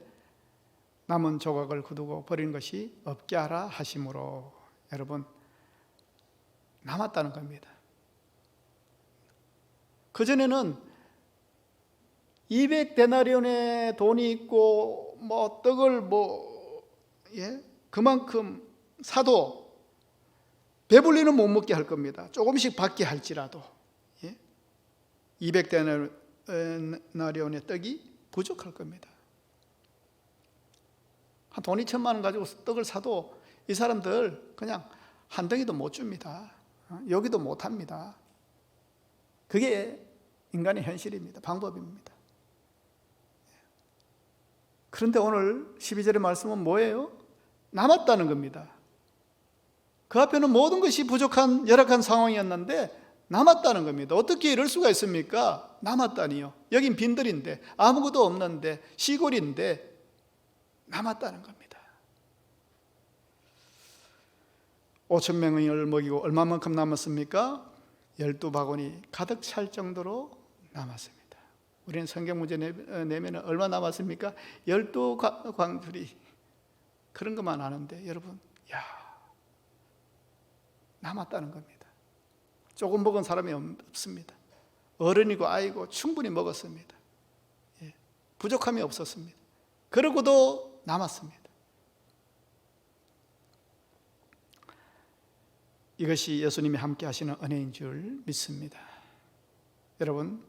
남은 조각을 거두고 버린 것이 없게 하라 하심으로, 여러분 남았다는 겁니다. 그전에는 200데나리온의 돈이 있고 떡을 그만큼 사도 배불리는 못 먹게 할 겁니다. 조금씩 받게 할지라도. 200데나리온의 떡이 부족할 겁니다. 한 돈이 1,000만 원 가지고 떡을 사도 이 사람들 그냥 한 덩이도 못 줍니다. 여기도 못 합니다. 그게 인간의 현실입니다. 방법입니다. 그런데 오늘 12절의 말씀은 뭐예요? 남았다는 겁니다. 그 앞에는 모든 것이 부족한 열악한 상황이었는데 남았다는 겁니다. 어떻게 이럴 수가 있습니까? 남았다니요. 여긴 빈들인데 아무것도 없는데 시골인데 남았다는 겁니다. 5,000명을 먹이고 얼마만큼 남았습니까? 12바구니 가득 찰 정도로 남았습니다. 우리는 성경 문제 내면 얼마 남았습니까? 12광주리 그런 것만 아는데 여러분, 남았다는 겁니다. 조금 먹은 사람이 없습니다. 어른이고 아이고 충분히 먹었습니다. 부족함이 없었습니다. 그러고도 남았습니다. 이것이 예수님이 함께 하시는 은혜인 줄 믿습니다. 여러분,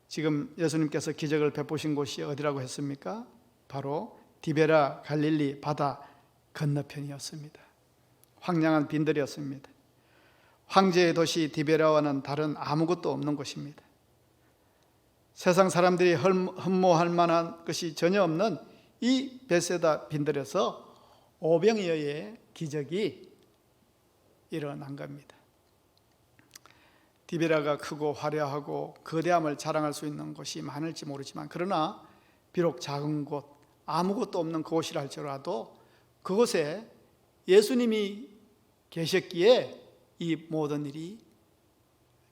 지금 예수님께서 기적을 베푸신 곳이 어디라고 했습니까? 바로 디베라 갈릴리 바다 건너편이었습니다. 황량한 빈들이었습니다. 황제의 도시 디베라와는 다른 아무것도 없는 곳입니다. 세상 사람들이 흠모할 만한 것이 전혀 없는 이 베세다 빈들에서 오병이어의 기적이 일어난 겁니다. 디베라가 크고 화려하고 거대함을 자랑할 수 있는 곳이 많을지 모르지만, 그러나 비록 작은 곳, 아무것도 없는 그곳이라 할지라도 그곳에 예수님이 계셨기에 이 모든 일이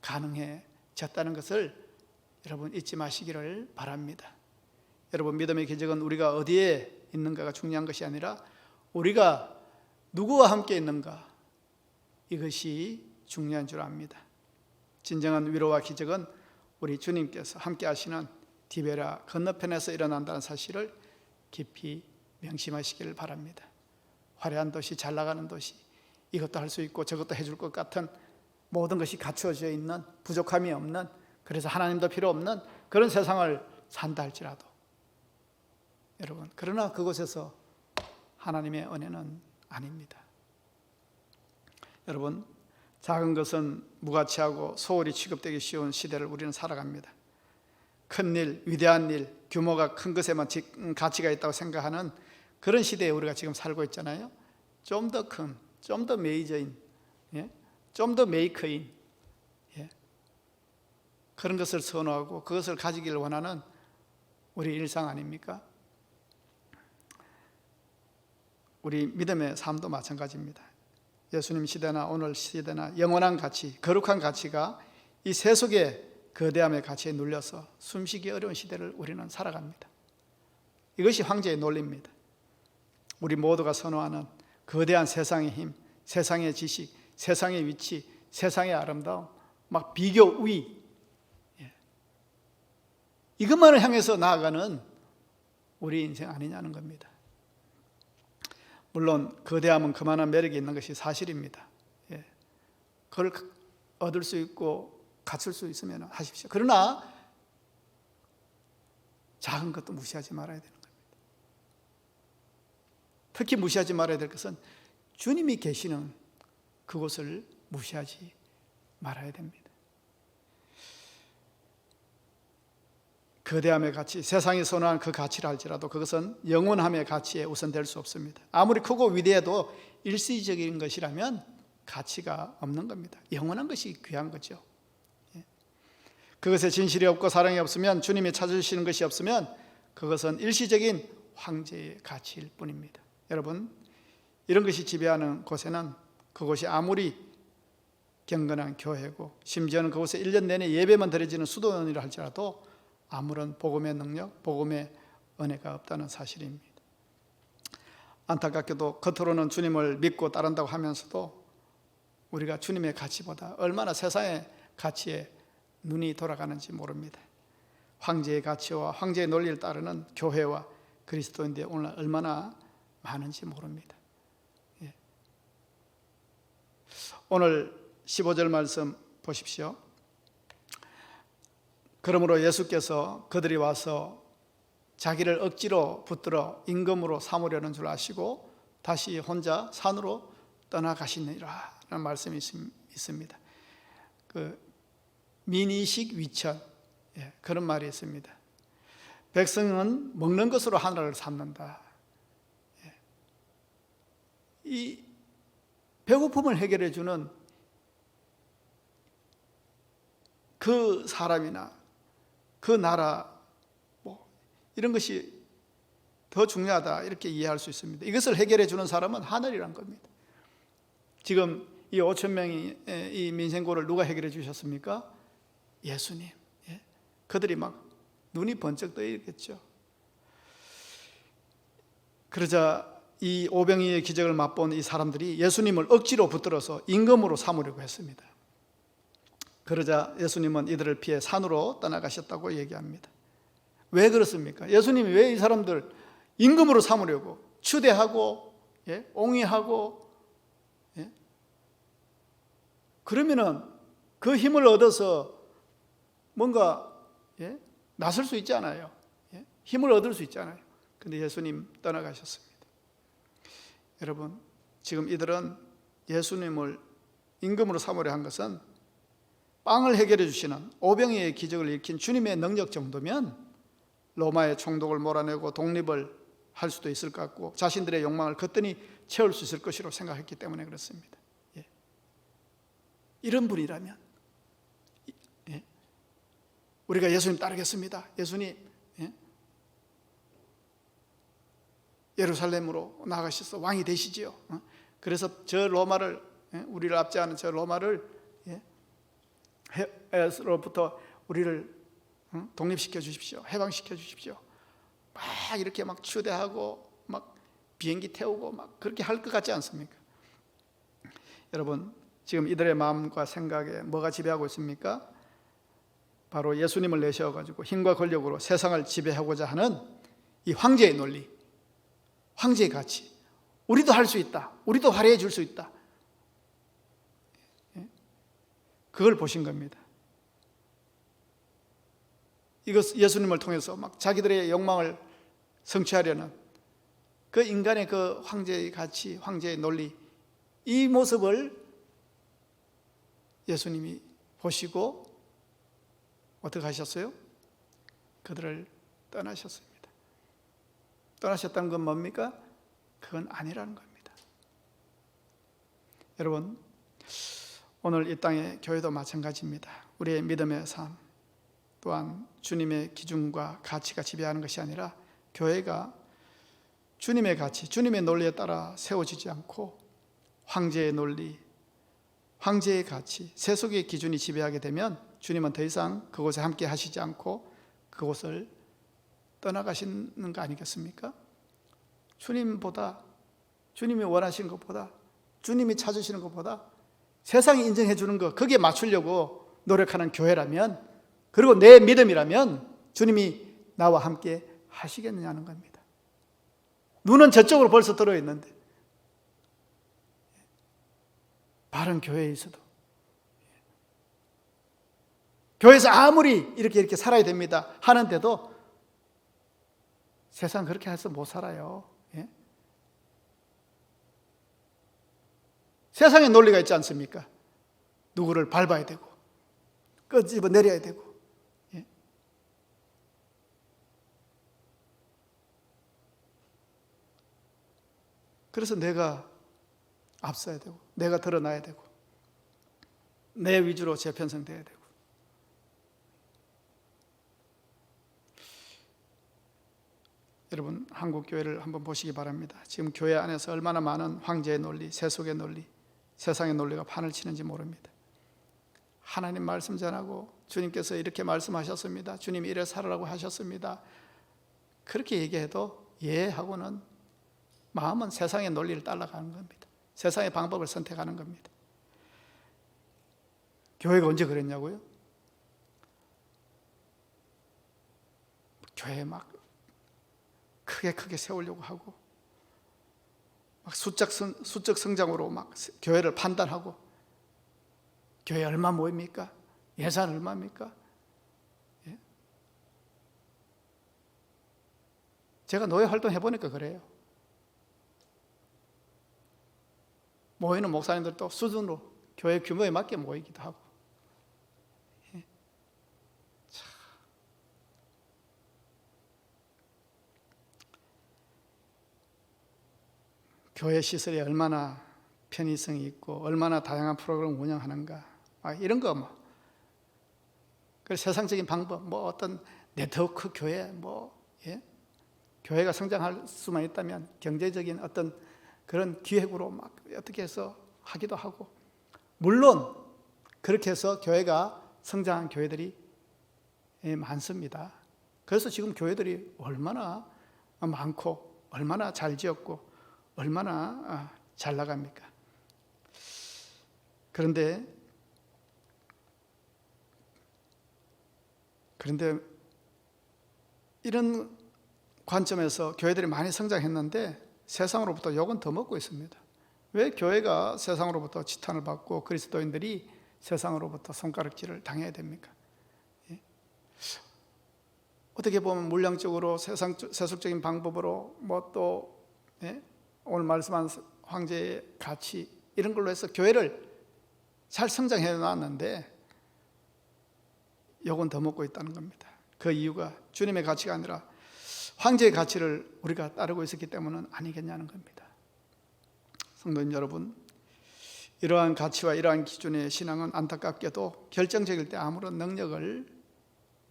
가능해졌다는 것을 여러분 잊지 마시기를 바랍니다. 여러분, 믿음의 기적은 우리가 어디에 있는가가 중요한 것이 아니라 우리가 누구와 함께 있는가, 이것이 중요한 줄 압니다. 진정한 위로와 기적은 우리 주님께서 함께 하시는 디베라 건너편에서 일어난다는 사실을 깊이 명심하시기를 바랍니다. 화려한 도시, 잘 나가는 도시, 이것도 할 수 있고 저것도 해줄 것 같은 모든 것이 갖추어져 있는, 부족함이 없는, 그래서 하나님도 필요 없는 그런 세상을 산다 할지라도 여러분, 그러나 그곳에서 하나님의 은혜는 아닙니다. 여러분, 작은 것은 무가치하고 소홀히 취급되기 쉬운 시대를 우리는 살아갑니다. 큰 일, 위대한 일, 규모가 큰 것에만 가치가 있다고 생각하는 그런 시대에 우리가 지금 살고 있잖아요. 좀 더 큰, 좀 더 메이저인, 좀 더 메이커인, 그런 것을 선호하고 그것을 가지기를 원하는 우리 일상 아닙니까? 우리 믿음의 삶도 마찬가지입니다. 예수님 시대나 오늘 시대나 영원한 가치, 거룩한 가치가 이 세속의 거대함의 가치에 눌려서 숨쉬기 어려운 시대를 우리는 살아갑니다. 이것이 황제의 논리입니다. 우리 모두가 선호하는 거대한 세상의 힘, 세상의 지식, 세상의 위치, 세상의 아름다움, 막 비교, 우위, 이것만을 향해서 나아가는 우리 인생 아니냐는 겁니다. 물론 거대함은 그만한 매력이 있는 것이 사실입니다. 그걸 얻을 수 있고 갖출 수 있으면 하십시오. 그러나 작은 것도 무시하지 말아야 되는 겁니다. 특히 무시하지 말아야 될 것은 주님이 계시는 그곳을 무시하지 말아야 됩니다. 거대함의 가치, 세상이 선호한 그 가치를 할지라도 그것은 영원함의 가치에 우선될 수 없습니다. 아무리 크고 위대해도 일시적인 것이라면 가치가 없는 겁니다. 영원한 것이 귀한 거죠. 그것에 진실이 없고 사랑이 없으면, 주님이 찾으시는 것이 없으면 그것은 일시적인 황제의 가치일 뿐입니다. 여러분, 이런 것이 지배하는 곳에는 그곳이 아무리 경건한 교회고 심지어는 그곳에 1년 내내 예배만 드려지는 수도원이라 할지라도 아무런 복음의 능력, 복음의 은혜가 없다는 사실입니다. 안타깝게도 겉으로는 주님을 믿고 따른다고 하면서도 우리가 주님의 가치보다 얼마나 세상의 가치에 눈이 돌아가는지 모릅니다. 황제의 가치와 황제의 논리를 따르는 교회와 그리스도인들이 오늘 얼마나 많은지 모릅니다. 오늘 15절 말씀 보십시오. 그러므로 예수께서 그들이 와서 자기를 억지로 붙들어 임금으로 삼으려는 줄 아시고 다시 혼자 산으로 떠나가시니라 라는 말씀이 있습니다. 그 민의식 위천, 그런 말이 있습니다. 백성은 먹는 것으로 하늘을 삼는다. 이 배고픔을 해결해 주는 그 사람이나 그 나라 이런 것이 더 중요하다 이렇게 이해할 수 있습니다. 이것을 해결해 주는 사람은 하늘이란 겁니다. 지금 이 5천 명이 이 민생고를 누가 해결해 주셨습니까? 예수님. 그들이 막 눈이 번쩍 떠 있겠죠. 그러자 이 오병이의 기적을 맛본 이 사람들이 예수님을 억지로 붙들어서 임금으로 삼으려고 했습니다. 그러자 예수님은 이들을 피해 산으로 떠나가셨다고 얘기합니다. 왜 그렇습니까? 예수님이 왜 이 사람들 임금으로 삼으려고 추대하고 옹이하고 그러면은 그 힘을 얻어서 뭔가 나설 수 있잖아요. 힘을 얻을 수 있잖아요. 근데 예수님 떠나가셨습니다. 여러분, 지금 이들은 예수님을 임금으로 삼으려 한 것은 빵을 해결해 주시는 오병이의 기적을 일으킨 주님의 능력 정도면 로마의 총독을 몰아내고 독립을 할 수도 있을 것 같고 자신들의 욕망을 거뜬히 채울 수 있을 것이라고 생각했기 때문에 그렇습니다. 이런 분이라면 우리가 예수님 따르겠습니다. 예수님 예루살렘으로 나가셔서 왕이 되시지요. 그래서 저 로마를 우리를 압제하는 저 로마를 에서로부터 우리를 독립시켜 주십시오. 해방시켜 주십시오. 막 이렇게 막 추대하고 막 비행기 태우고 막 그렇게 할 것 같지 않습니까? 여러분, 지금 이들의 마음과 생각에 뭐가 지배하고 있습니까? 바로 예수님을 내세워가지고 힘과 권력으로 세상을 지배하고자 하는 이 황제의 논리, 황제의 가치. 우리도 할 수 있다. 우리도 화려해질 수 있다. 그걸 보신 겁니다. 이것 예수님을 통해서 막 자기들의 욕망을 성취하려는 그 인간의 그 황제의 가치, 황제의 논리, 이 모습을 예수님이 보시고 어떻게 하셨어요? 그들을 떠나셨습니다. 떠나셨다는 건 뭡니까? 그건 아니라는 겁니다. 여러분, 오늘 이 땅의 교회도 마찬가지입니다. 우리의 믿음의 삶 또한 주님의 기준과 가치가 지배하는 것이 아니라 교회가 주님의 가치, 주님의 논리에 따라 세워지지 않고 황제의 논리, 황제의 가치, 세속의 기준이 지배하게 되면 주님은 더 이상 그곳에 함께 하시지 않고 그곳을 떠나가시는 거 아니겠습니까? 주님보다, 주님이 원하시는 것보다, 주님이 찾으시는 것보다 세상이 인정해 주는 것, 거기에 맞추려고 노력하는 교회라면, 그리고 내 믿음이라면 주님이 나와 함께 하시겠느냐는 겁니다. 눈은 저쪽으로 벌써 들어있는데 바른 교회에 있어도 교회에서 아무리 이렇게 살아야 됩니다 하는데도 세상 그렇게 해서 못 살아요. 세상에 논리가 있지 않습니까? 누구를 밟아야 되고 끄집어 내려야 되고 그래서 내가 앞서야 되고 내가 드러나야 되고 내 위주로 재편성돼야 되고 여러분, 한국 교회를 한번 보시기 바랍니다. 지금 교회 안에서 얼마나 많은 황제의 논리, 세속의 논리, 세상의 논리가 판을 치는지 모릅니다. 하나님 말씀 전하고 주님께서 이렇게 말씀하셨습니다. 주님이 이래 살으라고 하셨습니다. 그렇게 얘기해도 하고는 마음은 세상의 논리를 따라가는 겁니다. 세상의 방법을 선택하는 겁니다. 교회가 언제 그랬냐고요? 교회 막 크게 세우려고 하고 막 수적 성장으로 막 교회를 판단하고, 교회 얼마 모입니까? 예산 얼마입니까? 예? 제가 노예 활동 해보니까 그래요. 모이는 목사님들도 수준으로 교회 규모에 맞게 모이기도 하고. 예. 교회 시설이 얼마나 편의성이 있고 얼마나 다양한 프로그램을 운영하는가, 이런 거 뭐, 그 세상적인 방법, 뭐 어떤 네트워크 교회, 뭐 예? 교회가 성장할 수만 있다면 경제적인 어떤 그런 기획으로 막 어떻게 해서 하기도 하고, 물론 그렇게 해서 교회가 성장한 교회들이 많습니다. 그래서 지금 교회들이 얼마나 많고 얼마나 잘 지었고 얼마나 잘 나갑니까? 그런데 이런 관점에서 교회들이 많이 성장했는데 세상으로부터 욕은 더 먹고 있습니다. 왜 교회가 세상으로부터 지탄을 받고 그리스도인들이 세상으로부터 손가락질을 당해야 됩니까? 예? 어떻게 보면 물량적으로 세속적인 방법으로 뭐 또 오늘 말씀한 황제의 가치 이런 걸로 해서 교회를 잘 성장해 놨는데 욕은 더 먹고 있다는 겁니다. 그 이유가 주님의 가치가 아니라 황제의 가치를 우리가 따르고 있었기 때문은 아니겠냐는 겁니다. 성도님 여러분, 이러한 가치와 이러한 기준의 신앙은 안타깝게도 결정적일 때 아무런 능력을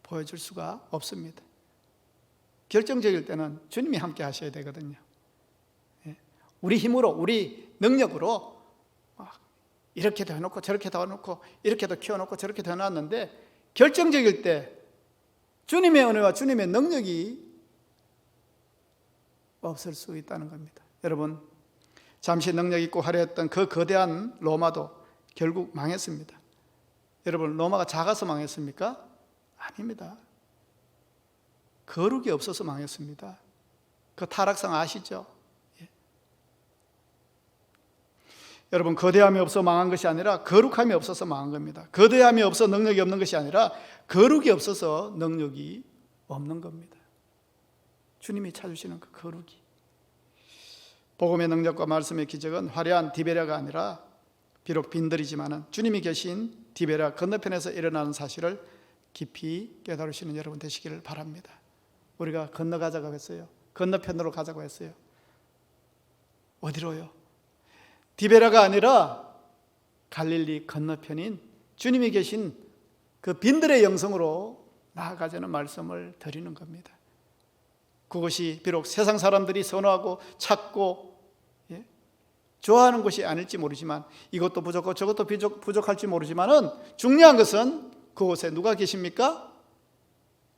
보여줄 수가 없습니다. 결정적일 때는 주님이 함께 하셔야 되거든요. 우리 힘으로, 우리 능력으로 이렇게도 해놓고 저렇게도 해놓고 이렇게도 키워놓고 저렇게도 해놨는데, 결정적일 때 주님의 은혜와 주님의 능력이 없을 수 있다는 겁니다. 여러분, 잠시 능력 있고 화려했던 그 거대한 로마도 결국 망했습니다. 여러분, 로마가 작아서 망했습니까? 아닙니다. 거룩이 없어서 망했습니다. 그 타락상 아시죠? 예. 여러분, 거대함이 없어 망한 것이 아니라 거룩함이 없어서 망한 겁니다. 거대함이 없어 능력이 없는 것이 아니라 거룩이 없어서 능력이 없는 겁니다. 주님이 찾으시는 그 거룩이. 복음의 능력과 말씀의 기적은 화려한 디베랴가 아니라 비록 빈들이지만은 주님이 계신 디베랴 건너편에서 일어나는 사실을 깊이 깨달으시는 여러분 되시기를 바랍니다. 우리가 건너가자고 했어요. 건너편으로 가자고 했어요. 어디로요? 디베랴가 아니라 갈릴리 건너편인 주님이 계신 그 빈들의 영성으로 나아가자는 말씀을 드리는 겁니다. 그것이 비록 세상 사람들이 선호하고 찾고 좋아하는 것이 아닐지 모르지만, 이것도 부족하고 저것도 부족할지 모르지만은 중요한 것은 그곳에 누가 계십니까?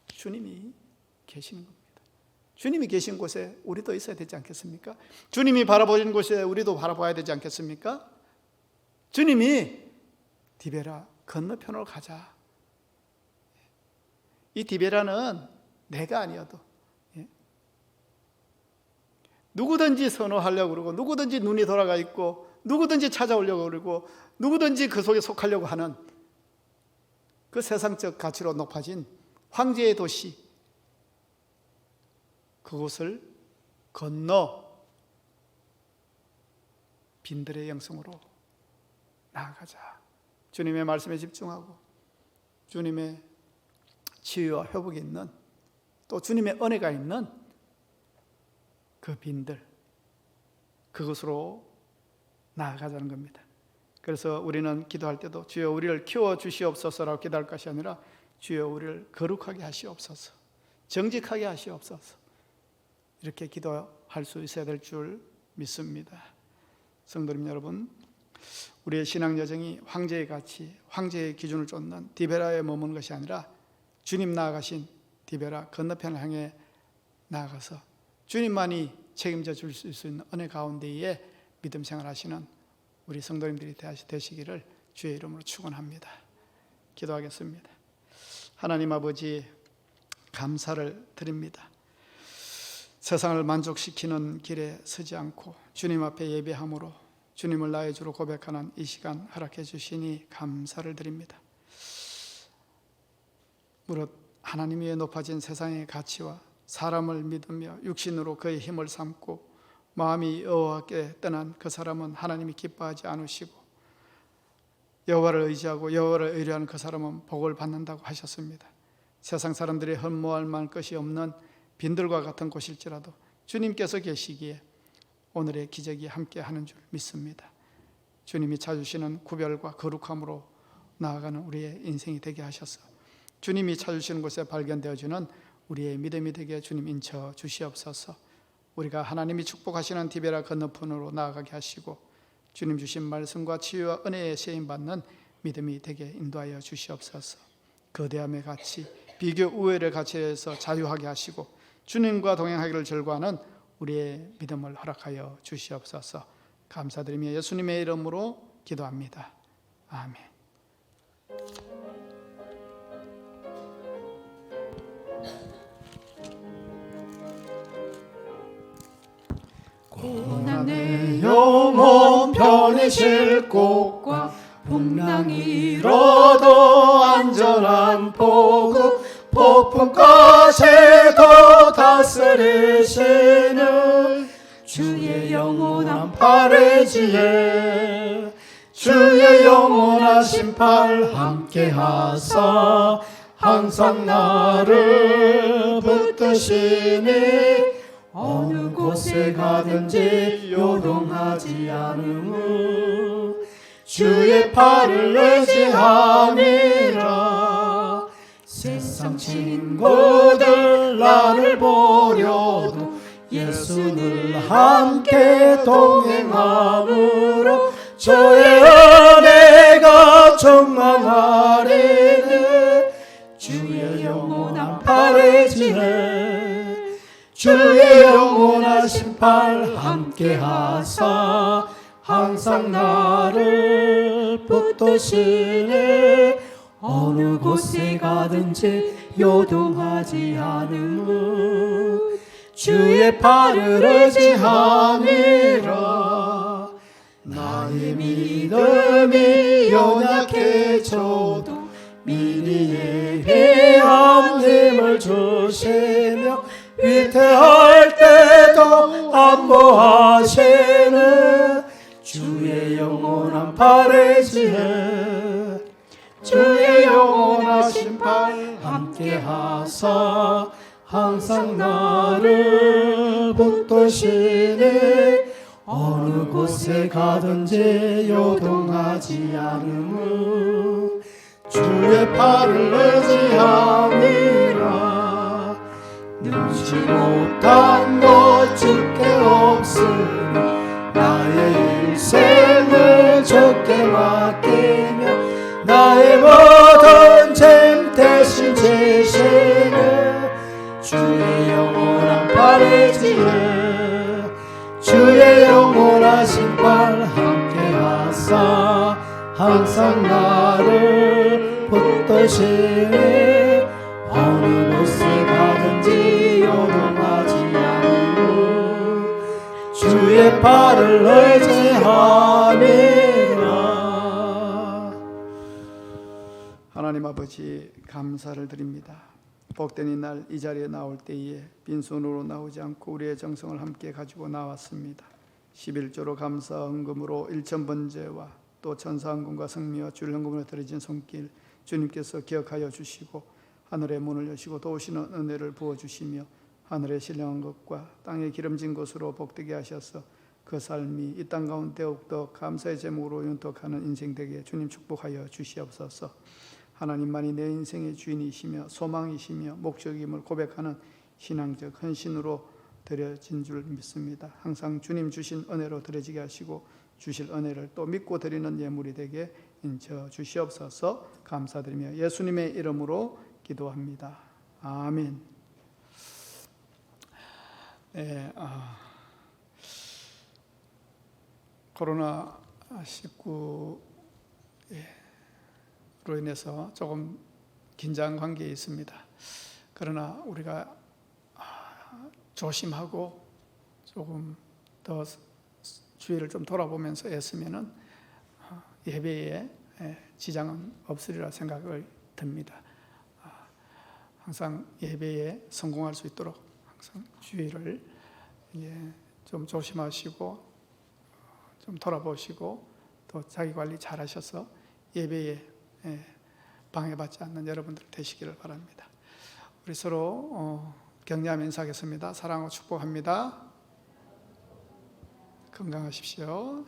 주님이 계시는 겁니다. 주님이 계신 곳에 우리도 있어야 되지 않겠습니까? 주님이 바라보는 곳에 우리도 바라봐야 되지 않겠습니까? 주님이 디베랴 건너편으로 가자. 이 디베랴는 내가 아니어도 누구든지 선호하려고 그러고, 누구든지 눈이 돌아가 있고, 누구든지 찾아오려고 그러고, 누구든지 그 속에 속하려고 하는 그 세상적 가치로 높아진 황제의 도시, 그곳을 건너 빈들의 영성으로 나아가자. 주님의 말씀에 집중하고 주님의 치유와 회복이 있는, 또 주님의 은혜가 있는 그 빈들, 그것으로 나아가자는 겁니다. 그래서 우리는 기도할 때도 주여 우리를 키워주시옵소서라고 기도할 것이 아니라 주여 우리를 거룩하게 하시옵소서, 정직하게 하시옵소서, 이렇게 기도할 수 있어야 될 줄 믿습니다. 성도님 여러분, 우리의 신앙 여정이 황제의 가치, 황제의 기준을 쫓는 디베랴에 머무는 것이 아니라 주님 나아가신 디베랴 건너편을 향해 나아가서 주님만이 책임져 줄 수 있는 은혜 가운데에 믿음 생활하시는 우리 성도님들이 되시기를 주의 이름으로 축원합니다. 기도하겠습니다. 하나님 아버지, 감사를 드립니다. 세상을 만족시키는 길에 서지 않고 주님 앞에 예배함으로 주님을 나의 주로 고백하는 이 시간 허락해 주시니 감사를 드립니다. 무릇 하나님 위에 높아진 세상의 가치와 사람을 믿으며 육신으로 그의 힘을 삼고 마음이 여호와께 떠난 그 사람은 하나님이 기뻐하지 않으시고 여호와를 의지하고 여호와를 의뢰하는 그 사람은 복을 받는다고 하셨습니다. 세상 사람들이 흠모할 만한 것이 없는 빈들과 같은 곳일지라도 주님께서 계시기에 오늘의 기적이 함께하는 줄 믿습니다. 주님이 찾으시는 구별과 거룩함으로 나아가는 우리의 인생이 되게 하셔서 주님이 찾으시는 곳에 발견되어지는 우리의 믿음이 되게 주님 인쳐 주시옵소서. 우리가 하나님이 축복하시는 디베라 건너편으로 나아가게 하시고 주님 주신 말씀과 치유와 은혜에 세임받는 믿음이 되게 인도하여 주시옵소서. 거대함의 가치, 비교 우월의 가치에서 자유하게 하시고 주님과 동행하기를 절구하는 우리의 믿음을 허락하여 주시옵소서. 감사드리며 예수님의 이름으로 기도합니다. 아멘. 고난의 영혼 편히 곳과 풍랑이 일어도 안전한 보고 폭풍까지도 다스리시는 주의 영원한 팔의지에 주의 영원하신 팔 함께하사 항상 나를 붙드시니 어느 곳에 가든지 요동하지 않음은 주의 팔을 의지함이라. 세상 친구들 나를 보려도 예수를 함께 동행함으로 저의 은혜가 충만하리니 주의 영원한 팔에 지내 주의 영원하신 팔 함께하사 항상 나를 붙드시네. 어느 곳에 가든지 요동하지 않음은 주의 팔을 의지함이라. 나의 믿음이 연약해져도 미리 예비한 힘을 주시며 위태할 때도 안보하시는 주의 영원한 팔에 지혜 주의 영원하신 팔 함께하사 항상 나를 붙드시네. 어느 곳에 가든지 요동하지 않음은 주의 팔을 의지함이라. 능치 못한 것 주께 없으니 나의 일생을 주께 맡기며 나의 모든 짐 대신 지시네. 주의 영원한 팔에 지혜 주의 영원하신 팔 함께하사 항상 나를 붙드시네. 어느 곳에 가든지 요동하지 않고 주의 팔을 의지함이라. 하나님 아버지 감사를 드립니다. 복된 이날 이 자리에 나올 때에 빈손으로 나오지 않고 우리의 정성을 함께 가지고 나왔습니다. 11조로 감사 헌금으로 일천번제와 또 천사헌금과 성미와 주일헌금으로 드려진 손길 주님께서 기억하여 주시고 하늘의 문을 여시고 도우시는 은혜를 부어주시며 하늘의 신령한 것과 땅의 기름진 것으로 복되게 하셔서 그 삶이 이 땅 가운데 더욱더 감사의 제목으로 윤택하는 인생 되게 주님 축복하여 주시옵소서. 하나님만이 내 인생의 주인이시며 소망이시며 목적임을 고백하는 신앙적 헌신으로 드려진 줄 믿습니다. 항상 주님 주신 은혜로 드려지게 하시고 주실 은혜를 또 믿고 드리는 예물이 되게 인쳐 주시옵소서. 감사드리며 예수님의 이름으로 기도합니다. 아멘. 코로나19로 인해서 조금 긴장 관계에 있습니다. 그러나 우리가 조심하고 조금 더 주위를 좀 돌아보면서 애쓰면은 예배에 지장은 없으리라 생각을 듭니다. 항상 예배에 성공할 수 있도록 항상 주위를 좀 조심하시고 좀 돌아보시고 또 자기 관리 잘 하셔서 예배에 방해받지 않는 여러분들 되시기를 바랍니다. 우리 서로 격려하며 인사하겠습니다. 사랑하고 축복합니다. 건강하십시오.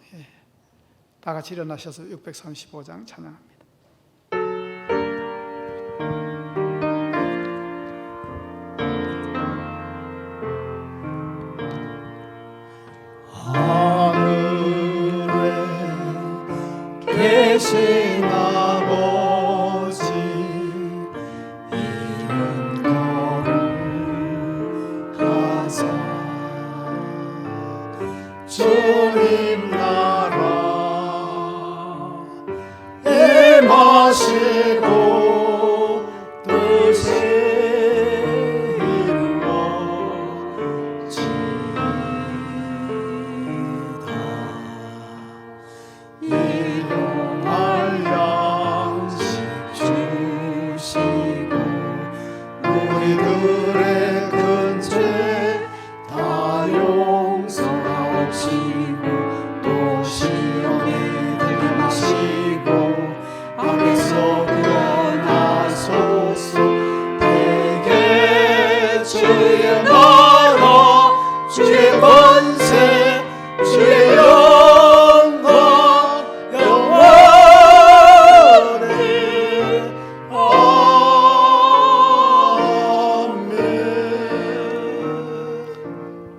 다 같이 일어나셔서 635장 찬양합니다. 하늘에 계신 아버지 이름 거룩하사 주님 나라 임하시고 뜻이 일용할 양식 주시고 우리들의 큰 죄 다 용서하시고 또 시험에 들게 마시고 악에서 구원하소서. 대개 주의 나라 주의 권세 주의 영광 영원히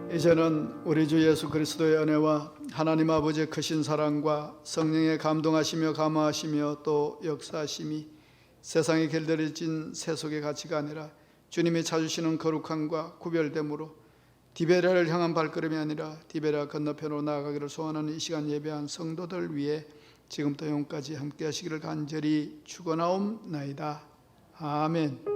아멘. 이제는 우리 주 예수 그리스도의 은혜와 하나님 아버지의 크신 사랑과 성령의 감동하시며 감화하시며 또 역사하심이 세상에 길들여진 세속의 가치가 아니라 주님이 찾으시는 거룩함과 구별됨으로 디베랴를 향한 발걸음이 아니라 디베랴 건너편으로 나아가기를 소원하는 이 시간 예배한 성도들 위해 지금부터 영까지 함께 하시기를 간절히 축원하옵나이다. 아멘.